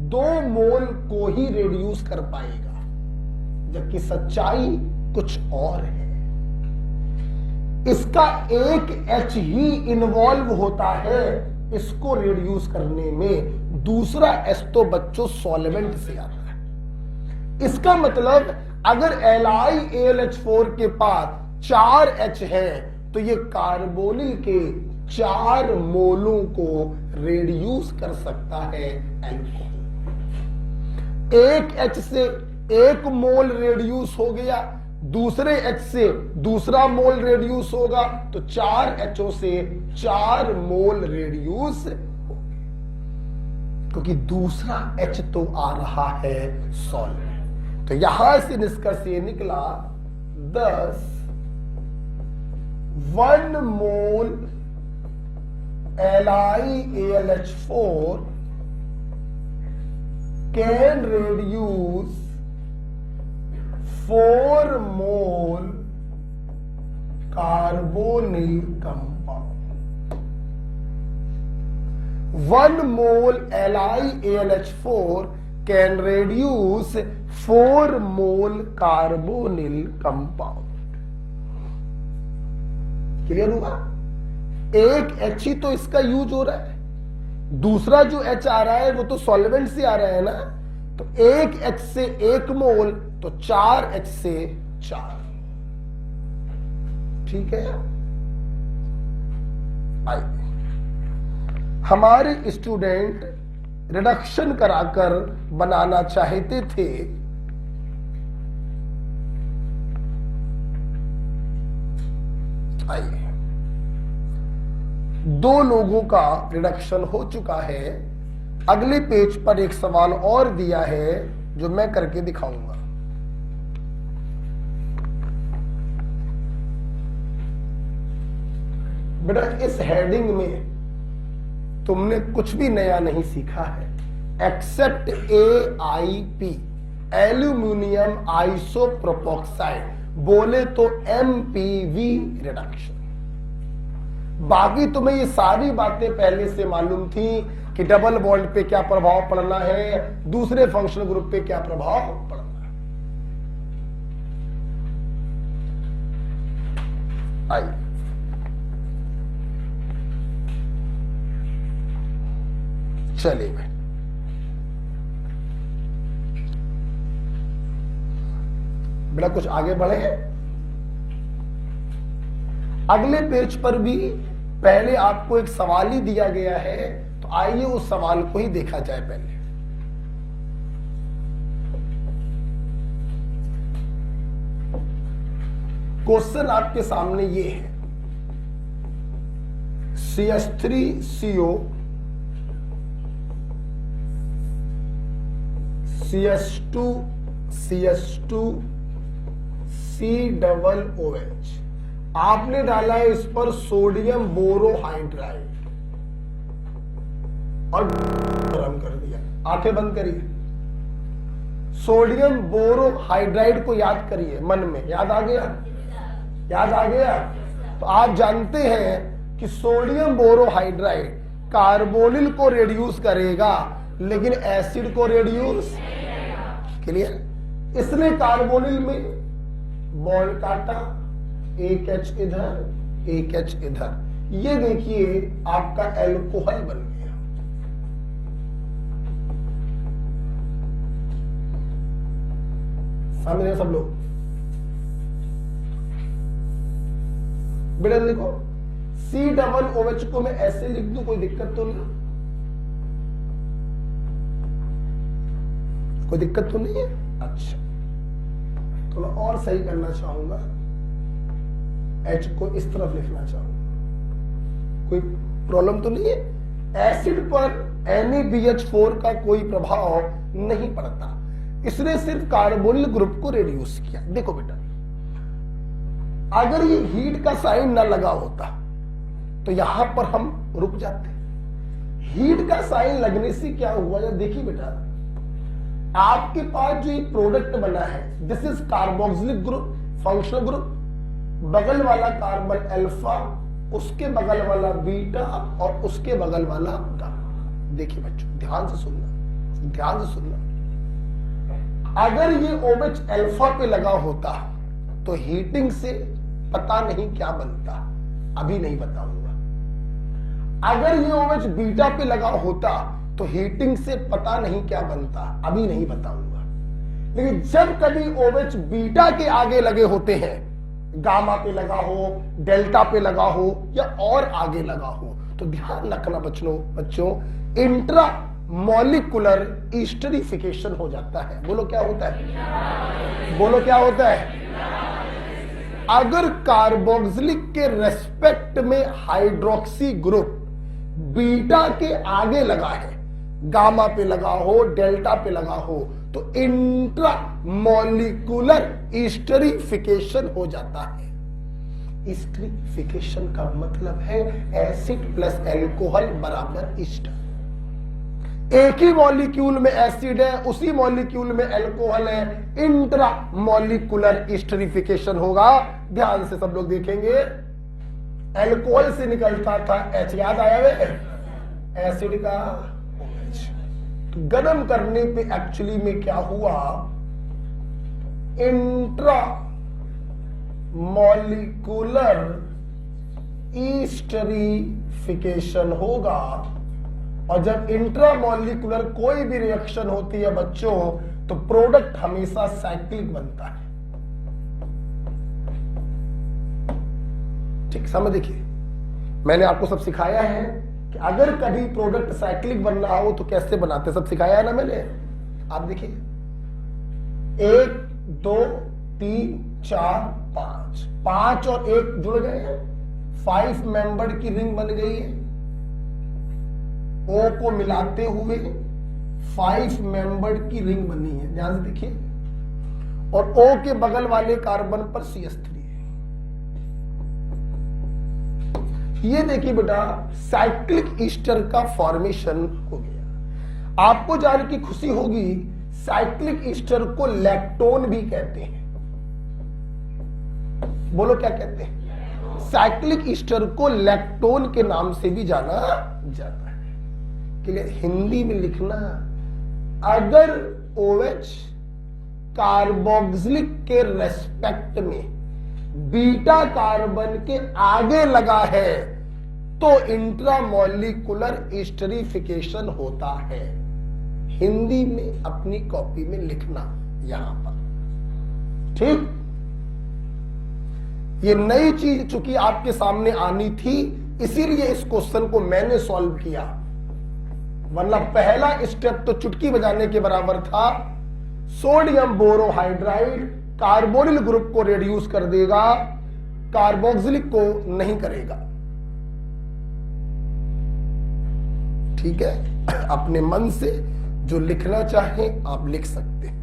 2 मोल को ही रिड्यूस कर पाएगा, जबकि सच्चाई कुछ और है। इसका 1 H ही इन्वॉल्व होता है इसको रिड्यूस करने में, दूसरा H तो बच्चों सॉल्वेंट से आता है। इसका मतलब अगर LiAlH4 के पास 4 H है तो ये कार्बोनिल के 4 मोलों को रिड्यूस कर सकता है अल्कोहल। 1 H से 1 मोल रिड्यूस हो गया, दूसरे H से दूसरा मोल रेड्यूस होगा तो 4 HO से 4 मोल रेड्यूस, क्योंकि दूसरा H तो आ रहा है सॉल्वेंट। तो यहां से निष्कर्ष ये निकला 10 1 मोल LiAlH4 can reduce 4 mole carbonyl compound। 1 mole LiAlH4 can reduce 4 mole carbonyl compound। Clear हुआ? एक H ही तो इसका यूज हो रहा है, दूसरा जो H आ रहा है वो तो सॉल्वेंट से आ रहा है ना, तो एक H से 1 मोल तो 4 H से 4। ठीक है। आइए, हमारे स्टूडेंट रिडक्शन कराकर बनाना चाहते थे आइए, 2 लोगों का रिडक्शन हो चुका है। अगले पेज पर एक सवाल और दिया है जो मैं करके दिखाऊंगा। बेटा इस हेडिंग में तुमने कुछ भी नया नहीं सीखा है एक्सेप्ट AIP, एल्यूमिनियम आइसोप्रोपोक्साइड, बोले तो MPV रिडक्शन। बाकी तुम्हें ये सारी बातें पहले से मालूम थी कि डबल बॉन्ड पे क्या प्रभाव पड़ना है, दूसरे फंक्शनल ग्रुप पे क्या प्रभाव पड़ना है। आइए, चलिए भाई, बेटा कुछ आगे बढ़े हैं। अगले पेज पर भी पहले आपको एक सवाल ही दिया गया है, तो आइए उस सवाल को ही देखा जाए। पहले क्वेश्चन आपके सामने ये है, CH3CO CH2 COOH, आपने डाला है इस पर सोडियम बोरोहाइड्राइड और गरम कर दिया। आंखें बंद करिए, सोडियम बोरोहाइड्राइड को याद करिए, मन में याद आ गया? याद आ गया? तो आप जानते हैं कि सोडियम बोरोहाइड्राइड कार्बोनिल को रिड्यूस करेगा लेकिन एसिड को रिड्यूस, क्लियर? इसने कार्बोनिल में बॉन्ड काटा, एक H इधर एक H इधर, ये देखिए आपका एल्कोहल बन गया। समझ रहे सब लोग? बेटा देखो, COOH को मैं ऐसे लिख दूं, कोई दिक्कत तो नहीं? कोई दिक्कत तो नहीं है? अच्छा, तो मैं और सही करना चाहूंगा, H को इस तरफ लिखना चाहूंगा। कोई प्रॉब्लम तो नहीं है? एसिड पर NaBH4 का कोई प्रभाव नहीं पड़ता, इसने सिर्फ कार्बोनिल ग्रुप को रिड्यूस किया। देखो बेटा, अगर ये हीट का साइन ना लगा होता तो यहां पर हम रुक जाते। हीट का साइन लगने से क्या हुआ, देखिए बेटा, आपके पास जो ये प्रोडक्ट बना है, this is carboxylic group, functional group, बगल वाला कार्बन अल्फा, उसके बगल वाला बीटा और उसके बगल वाला गामा। देखिए बच्चों, ध्यान से सुनना, ध्यान से सुनना। अगर ये OH अल्फा पे लगा होता तो हीटिंग से पता नहीं क्या बनता, अभी नहीं बताऊंगा। अगर ये OH बीटा पे लगा होता तो हीटिंग से पता नहीं क्या बनता, अभी नहीं बताऊंगा। लेकिन जब कभी OH बीटा के आगे लगे होते हैं, गामा पे लगा हो, डेल्टा पे लगा हो या और आगे लगा हो, तो ध्यान रखना बच्चों, इंट्रा मॉलिक्यूलर एस्टरिफिकेशन हो जाता है। बोलो क्या होता है? बोलो क्या होता है? अगर कार्बोक्सिलिक के रेस्पेक्ट में हाइड्रोक्सी ग्रुप बीटा के आगे लगा है, गामा पे लगा हो, डेल्टा पे लगा हो, तो इंट्रा मॉलिक्यूलर एस्टरिफिकेशन हो जाता है। एस्टरिफिकेशन का मतलब है एसिड प्लस एल्कोहल बराबर ईस्टर। एक ही मॉलिक्यूल में एसिड है, उसी मॉलिक्यूल में एल्कोहल है, इंट्रा मॉलिक्यूलर एस्टरिफिकेशन होगा। ध्यान से सब लोग देखेंगे, एल्कोहल से निकलता था एच, याद आया वे, एसिड का OH। तो गर्म करने पे एक्चुअली में क्या हुआ, इंट्रा मॉलिक्यूलर एस्टरिफिकेशन होगा। और जब इंट्रामॉलिक्यूलर कोई भी रिएक्शन होती है बच्चों, तो प्रोडक्ट हमेशा साइक्लिक बनता है। ठीक, समझ देखिए, मैंने आपको सब सिखाया है कि अगर कभी प्रोडक्ट साइक्लिक बन रहा हो तो कैसे बनाते, सब सिखाया है ना मैंने। आप देखिए, 1 2 3 4 5, 5 और 1 जुड़ गए हैं, 5 मेंबर की रिंग बन गई है। O को मिलाते हुए 5 मेंबर्ड की रिंग बनी है, ध्यान से देखिए। और O के बगल वाले कार्बन पर CH3 है। ये देखिए बेटा, साइक्लिक ईस्टर का फॉर्मेशन हो गया। आपको जान की खुशी होगी, साइक्लिक ईस्टर को लैक्टोन भी कहते हैं। बोलो क्या कहते हैं? साइक्लिक ईस्टर को लैक्टोन के नाम से भी जाना जाता है। के लिए हिंदी में लिखना, अगर OH कार्बोक्सिलिक के रेस्पेक्ट में बीटा कार्बन के आगे लगा है तो इंट्रामॉलिक्यूलर एस्टरिफिकेशन होता है। हिंदी में अपनी कॉपी में लिखना यहां पर, ठीक। ये नई चीज चूंकि आपके सामने आनी थी, इसीलिए इस क्वेश्चन को मैंने सॉल्व किया, वरना पहला स्टेप तो चुटकी बजाने के बराबर था। सोडियम बोरोहाइड्राइड कार्बोनिल ग्रुप को रिड्यूस कर देगा, कार्बोक्सिलिक को नहीं करेगा। ठीक है, अपने मन से जो लिखना चाहे आप लिख सकते हैं।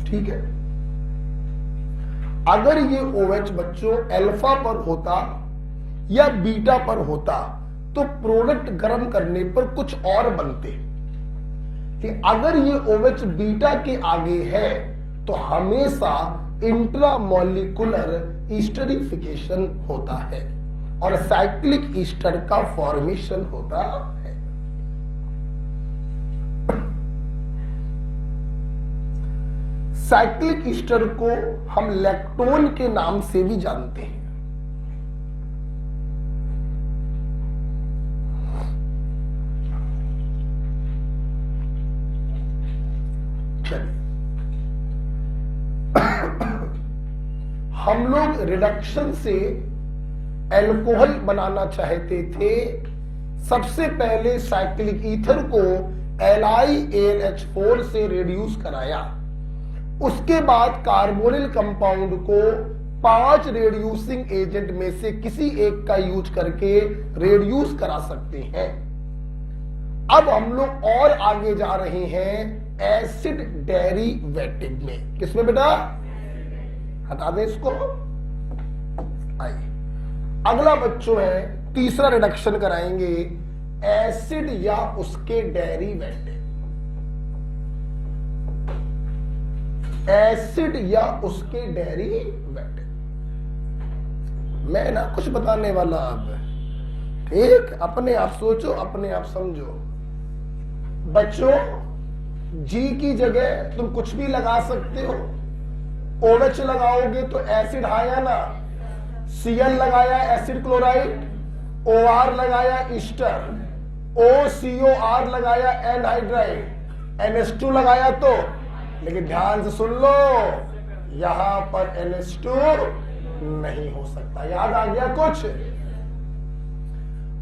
ठीक है, अगर ये OH बच्चों अल्फा पर होता या बीटा पर होता तो प्रोडक्ट गर्म करने पर कुछ और बनते। कि अगर ये OH बीटा के आगे है तो हमेशा इंट्रामॉलिक्यूलर एस्टरिफिकेशन होता है और साइक्लिक ईस्टर का फॉर्मेशन होता है। साइक्लिक ईस्टर को हम लैक्टोन के नाम से भी जानते हैं। हम लोग रिडक्शन से अल्कोहल बनाना चाहते थे। सबसे पहले साइक्लिक ईथर को LiAlH4 से रिड्यूस कराया। उसके बाद कार्बोनिल कंपाउंड को 5 रिड्यूसिंग एजेंट में से किसी एक का यूज करके रिड्यूस करा सकते हैं। अब हम लोग और आगे जा रहे हैं एसिड डेरिवेटिव में। किसमें बेटा? हटा दें इसको। आइए अगला बच्चों है, तीसरा रिडक्शन कराएंगे, एसिड या उसके डेरिवेटिव। एसिड या उसके डेरिवेटिव। मैं ना कुछ बताने वाला अब, ठीक, अपने आप सोचो, अपने आप समझो। बच्चों, जी की जगह तुम कुछ भी लगा सकते हो। OH लगाओगे तो एसिड आया ना, Cl लगाया एसिड क्लोराइड, OR लगाया ईस्टर, OCOR लगाया एनहाइड्राइड, NH2 लगाया तो, लेकिन ध्यान से सुन लो, यहां पर NH2 नहीं हो सकता। याद आ गया कुछ?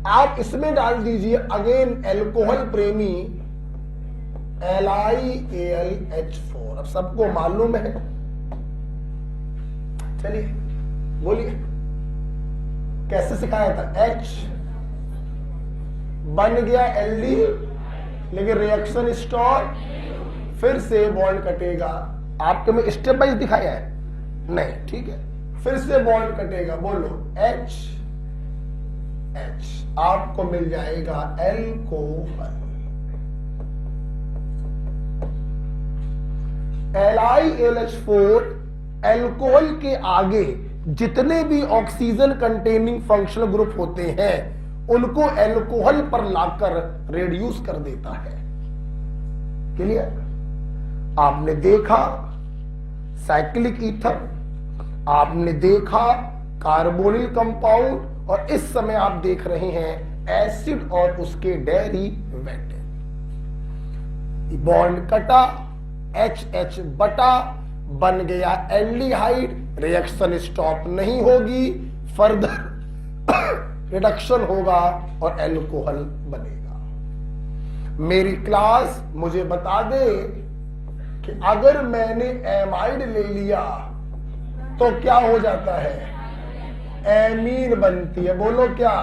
आप इसमें डाल दीजिए अगेन एल्कोहल प्रेमी LiAlH4। अब सबको मालूम है, चलिए बोलिए कैसे सिखाया था। H बन गया Ld, लेकिन रिएक्शन स्टॉप, फिर से बॉन्ड कटेगा। आपके में स्टेप बाइज दिखाया है नहीं, ठीक है, फिर से बॉन्ड कटेगा। बोलो H आपको मिल जाएगा एल्कोहल। LiAlH4 एल्कोहल के आगे जितने भी ऑक्सीजन कंटेनिंग फंक्शनल ग्रुप होते हैं उनको एल्कोहल पर लाकर रिड्यूस कर देता है। क्लियर? आपने देखा साइक्लिक ईथर, आपने देखा कार्बोनिल कंपाउंड, और इस समय आप देख रहे हैं एसिड और उसके डेरिवेटिव। बॉन्ड कटा, HH बटा, बन गया एल्डिहाइड, रिएक्शन स्टॉप नहीं होगी, फर्दर रिडक्शन होगा और एल्कोहल बनेगा। मेरी क्लास मुझे बता दे कि अगर मैंने एमाइड ले लिया तो क्या हो जाता है? एमीन बनती है। बोलो क्या?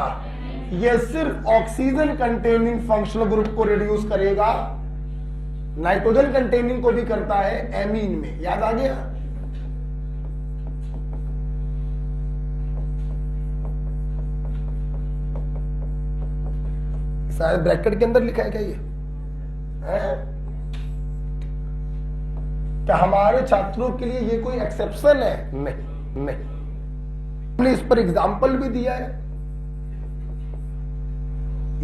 यह सिर्फ ऑक्सीजन कंटेनिंग फंक्शनल ग्रुप को रिड्यूस करेगा, नाइट्रोजन कंटेनिंग को भी करता है एमीन में। याद आ गया? शायद ब्रैकेट के अंदर लिखा है क्या ये? क्या हमारे छात्रों के लिए ये कोई एक्सेप्शन है? नहीं, नहीं। हमने इस पर एग्जाम्पल भी दिया है,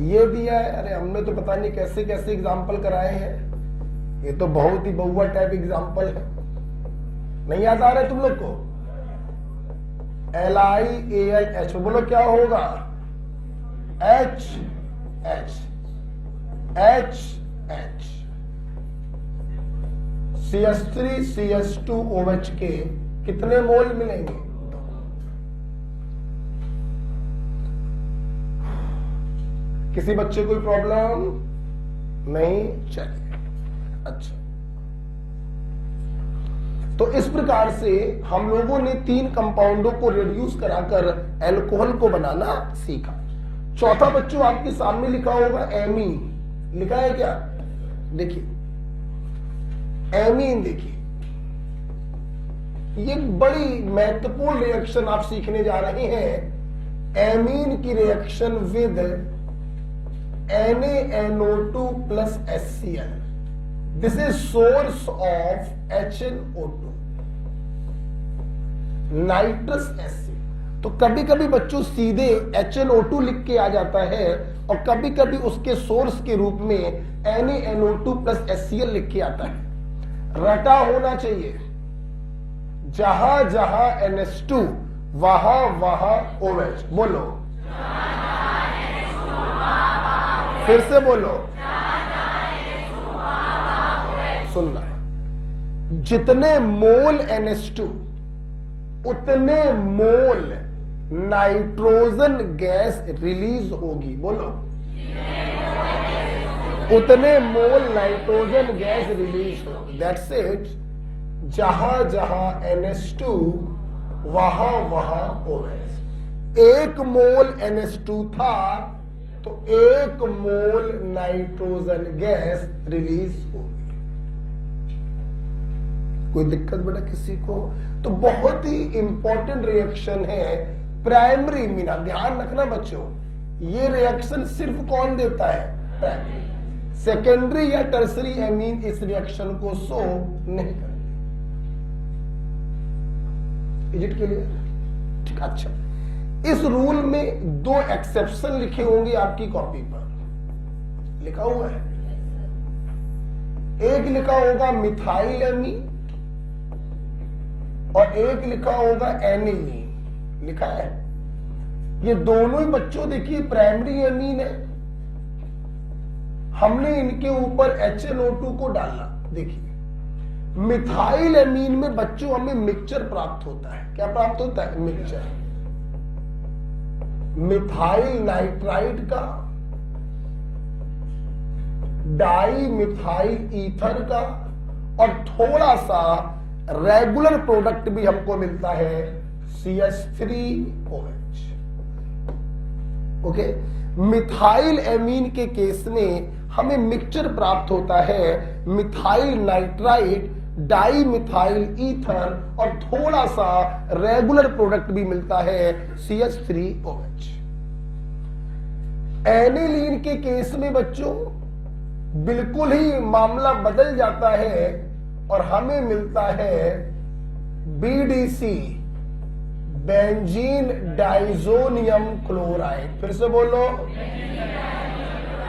ये दिया है। अरे हमने तो पता नहीं कैसे कैसे एग्जाम्पल कराए हैं, ये तो बहुत ही बहुआ टाइप एग्जाम्पल है। नहीं याद आ रहा है तुम लोग को? LiAlH, बोलो क्या होगा? H CH3CH2OH के कितने मोल मिलेंगे? किसी बच्चे कोई प्रॉब्लम नहीं? चलिए, अच्छा। तो इस प्रकार से हम लोगों ने 3 कंपाउंडों को रिड्यूस कराकर एल्कोहल को बनाना सीखा। चौथा बच्चों आपके सामने लिखा होगा एमीन। लिखा है क्या? देखिए एमीन, देखिए ये बड़ी महत्वपूर्ण रिएक्शन आप सीखने जा रहे हैं। एमीन की reaction with NaNO2 plus HCl, this is source of HNO2, nitrous acid. तो कभी कभी बच्चों सीधे HNO2 लिख के आ जाता है और कभी कभी उसके सोर्स के रूप में NaNO2 plus HCl लिख के आता है। रटा होना चाहिए, जहां जहां NH2 वहां वहां OH। बोलो फिर से बोलो, सुनना, जितने मोल NH2 उतने मोल नाइट्रोजन गैस रिलीज होगी। बोलो उतने मोल नाइट्रोजन गैस रिलीज होगी। That's it. जहां जहां NH2 वहां वहां OH। 1 मोल NH2 था तो 1 मोल नाइट्रोजन गैस रिलीज होगी। कोई दिक्कत बेटा किसी को? तो बहुत ही इंपॉर्टेंट रिएक्शन है प्राइमरी मीना। ध्यान रखना बच्चों, ये रिएक्शन सिर्फ कौन देता है? प्राइमरी। सेकेंडरी या टर्सरी एमीन इस रिएक्शन को शो नहीं करते। Is it clear? ठीक, अच्छा। इस रूल में 2 एक्सेप्शन लिखे होंगे आपकी कॉपी पर, लिखा हुआ है। एक लिखा होगा मिथाइल एमीन और एक लिखा होगा एनिलीन। लिखा है। ये दोनों ही बच्चों देखिए प्राइमरी एमीन है, हमने इनके ऊपर HNO2 को डाला। देखिए मिथाइल एमीन में बच्चों हमें मिक्सचर प्राप्त होता है। क्या प्राप्त होता है? मिक्सचर। मिथाइल नाइट्राइट का, डाई मिथाइल ईथर का, और थोड़ा सा रेगुलर प्रोडक्ट भी हमको मिलता है CH3OH। ओके, मिथाइल एमीन के केस में हमें मिक्सचर प्राप्त होता है methyl nitrite, di methyl ether, और थोड़ा सा रेगुलर प्रोडक्ट भी मिलता है CH3OH। एनिलीन के केस में बच्चों बिल्कुल ही मामला बदल जाता है और हमें मिलता है BDC, बेंजीन डाइजोनियम क्लोराइड। फिर से बोलो,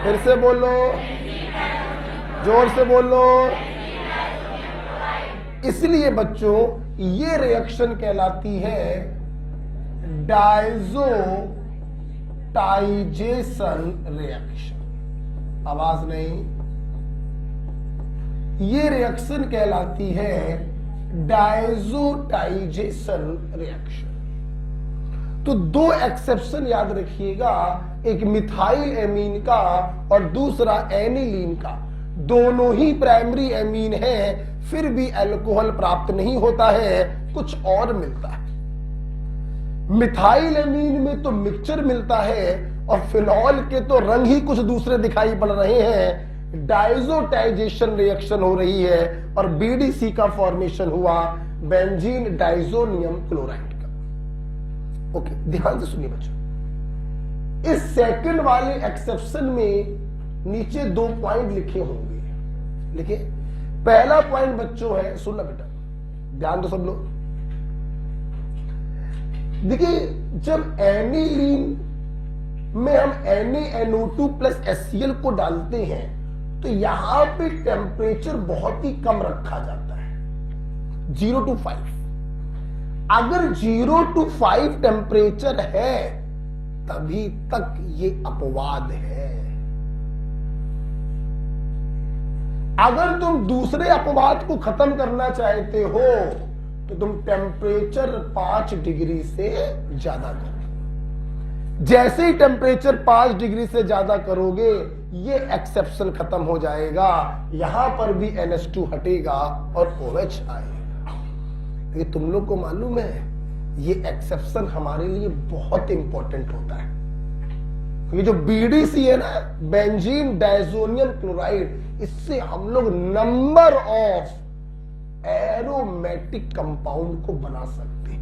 फिर से बोलो, जोर से बोलो। इसलिए बच्चों ये रिएक्शन कहलाती है डाइजो टाइजेशन रिएक्शन। आवाज नहीं, ये रिएक्शन कहलाती है डाइजोटाइजेशन रिएक्शन। तो दो एक्सेप्शन याद रखिएगा, एक मिथाइल एमीन का और दूसरा एनिलीन का। दोनों ही प्राइमरी एमीन है, फिर भी अल्कोहल प्राप्त नहीं होता है, कुछ और मिलता है। मिथाइल एमीन में तो मिक्सचर मिलता है और फिनॉल के तो रंग ही कुछ दूसरे दिखाई पड़ रहे हैं। डाइजोटाइजेशन रिएक्शन हो रही है और BDC का फॉर्मेशन हुआ, बेंजीन डाइजोनियम क्लोराइड का। ओके, ध्यान से सुनिए बच्चों, इस सेकंड वाले एक्सेप्शन में नीचे 2 पॉइंट लिखे होंगे। लिखे, पहला पॉइंट बच्चों है, सुनना बेटा, ध्यान दो सब लोग। देखिए जब एनिलीन में हम NaNO2 प्लस HCl को डालते हैं तो यहां पे टेम्परेचर बहुत ही कम रखा जाता है, 0 to 5। अगर 0 to 5 टेम्परेचर है तभी तक ये अपवाद है। अगर तुम दूसरे अपवाद को खत्म करना चाहते हो तो तुम टेम्परेचर 5 डिग्री से ज्यादा करो। जैसे ही टेम्परेचर 5 डिग्री से ज्यादा करोगे ये एक्सेप्शन खत्म हो जाएगा, यहां पर भी NH2 हटेगा और OH आएगा। ये तुम लोग को मालूम है, ये एक्सेप्शन हमारे लिए बहुत इंपॉर्टेंट होता है। ये जो BDC है ना, बेंजीन डाइजोनियम क्लोराइड, इससे हम लोग नंबर ऑफ एरोमेटिक कंपाउंड को बना सकते हैं।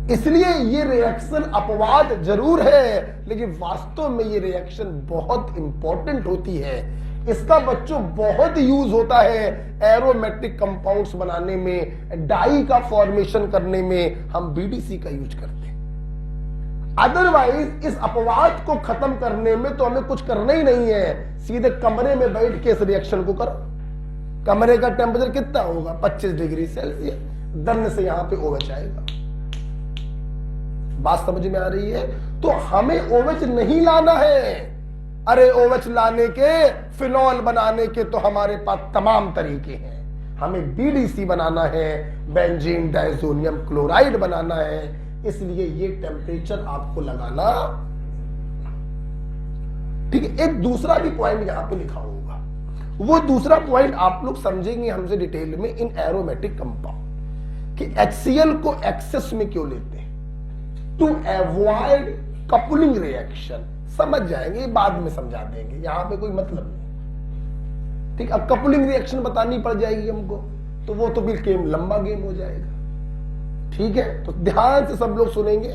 इसलिए ये रिएक्शन अपवाद जरूर है, लेकिन वास्तव में ये रिएक्शन बहुत इंपॉर्टेंट होती है। इसका बच्चों बहुत यूज होता है एरोमेटिक कंपाउंड्स बनाने में, डाई का फॉर्मेशन करने में हम BDC का यूज करते हैं। अदरवाइज इस अपवाद को खत्म करने में तो हमें कुछ करना ही नहीं है, सीधे कमरे में बैठ के इस रिएक्शन को करो। कमरे का टेम्परेचर कितना होगा? 25 डिग्री सेल्सियस। दन से यहां पे OH आएगा। बात समझ में आ रही है? तो हमें OH नहीं लाना है। अरे OH लाने के, फिनॉल बनाने के तो हमारे पास तमाम तरीके हैं। हमें BDC बनाना है, बेंजीन डाइजोनियम क्लोराइड बनाना है। इसलिए ये टेम्परेचर आपको लगाना, ठीक है। एक दूसरा भी पॉइंट यहां पे लिखा होगा, वो दूसरा पॉइंट आप लोग समझेंगे हमसे डिटेल में इन एरोमेटिक कंपाउंड कि HCl को एक्सेस में क्यों लेते हैं, टू अवॉइड कपलिंग रिएक्शन। समझ जाएंगे, बाद में समझा देंगे, यहां पे कोई मतलब नहीं, ठीक। अब कपलिंग रिएक्शन बतानी पड़ जाएगी हमको तो वो तो बिल्कुल लंबा गेम हो जाएगा, ठीक है। तो ध्यान से सब लोग सुनेंगे।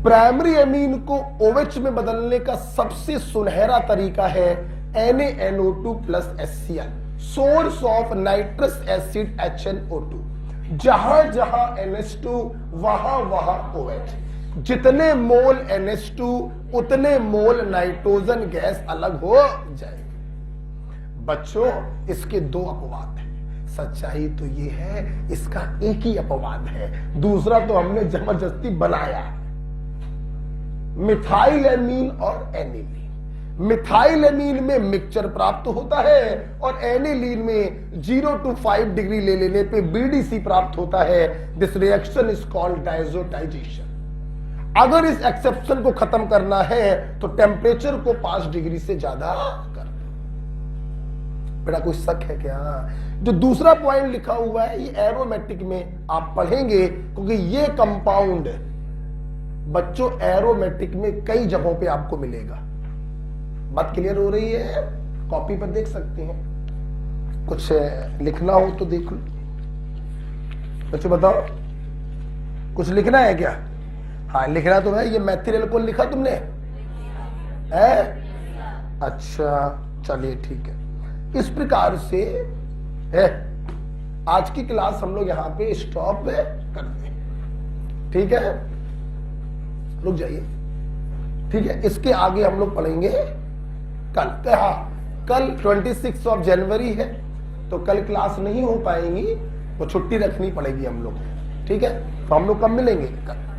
प्राइमरी एमीन को OH में बदलने का सबसे सुनहरा तरीका है NaNO2 plus HCl, source of nitrous acid HNO2। जहां जहां NH2 वहां वहां OH। जितने मोल NH2 उतने मोल नाइट्रोजन गैस अलग हो जाएगी। बच्चों इसके 2 अपवाद हैं। सच्चाई तो ये है, इसका एक ही अपवाद है, दूसरा तो हमने जबरदस्ती बनाया, मिथाइल एमीन और एनिलीन। मिथाइल एमीन में मिक्सचर प्राप्त होता है और एनिलीन में 0 to 5 डिग्री ले लेने पे बीडीसी प्राप्त होता है। This reaction is called डायजोटाइजेशन। अगर इस एक्सेप्शन को खत्म करना है तो टेम्परेचर को 5 डिग्री से ज्यादा कर दो। बेटा कोई शक है क्या? जो दूसरा पॉइंट लिखा हुआ है ये एरोमेटिक में आप पढ़ेंगे, क्योंकि ये कंपाउंड बच्चों एरोमेटिक में कई जगहों पे आपको मिलेगा। बात क्लियर हो रही है? कॉपी पर देख सकते हैं, कुछ लिखना हो तो देख लो। बच्चों बताओ, कुछ लिखना है क्या? हाँ लिखना तो है। ये मैथिल एल्कोहल लिखा तुमने है? अच्छा चलिए ठीक है। इस प्रकार से है आज की क्लास हम लोग यहां पे स्टॉप करते हैं, ठीक है? रुक जाइए, ठीक है? इसके आगे हम लोग पढ़ेंगे कल। हाँ कल 26 जनवरी है तो कल क्लास नहीं हो पाएगी, तो छुट्टी रखनी पड़ेगी हम लोग, ठीक है? तो हम लोग कब मिलेंगे? कल।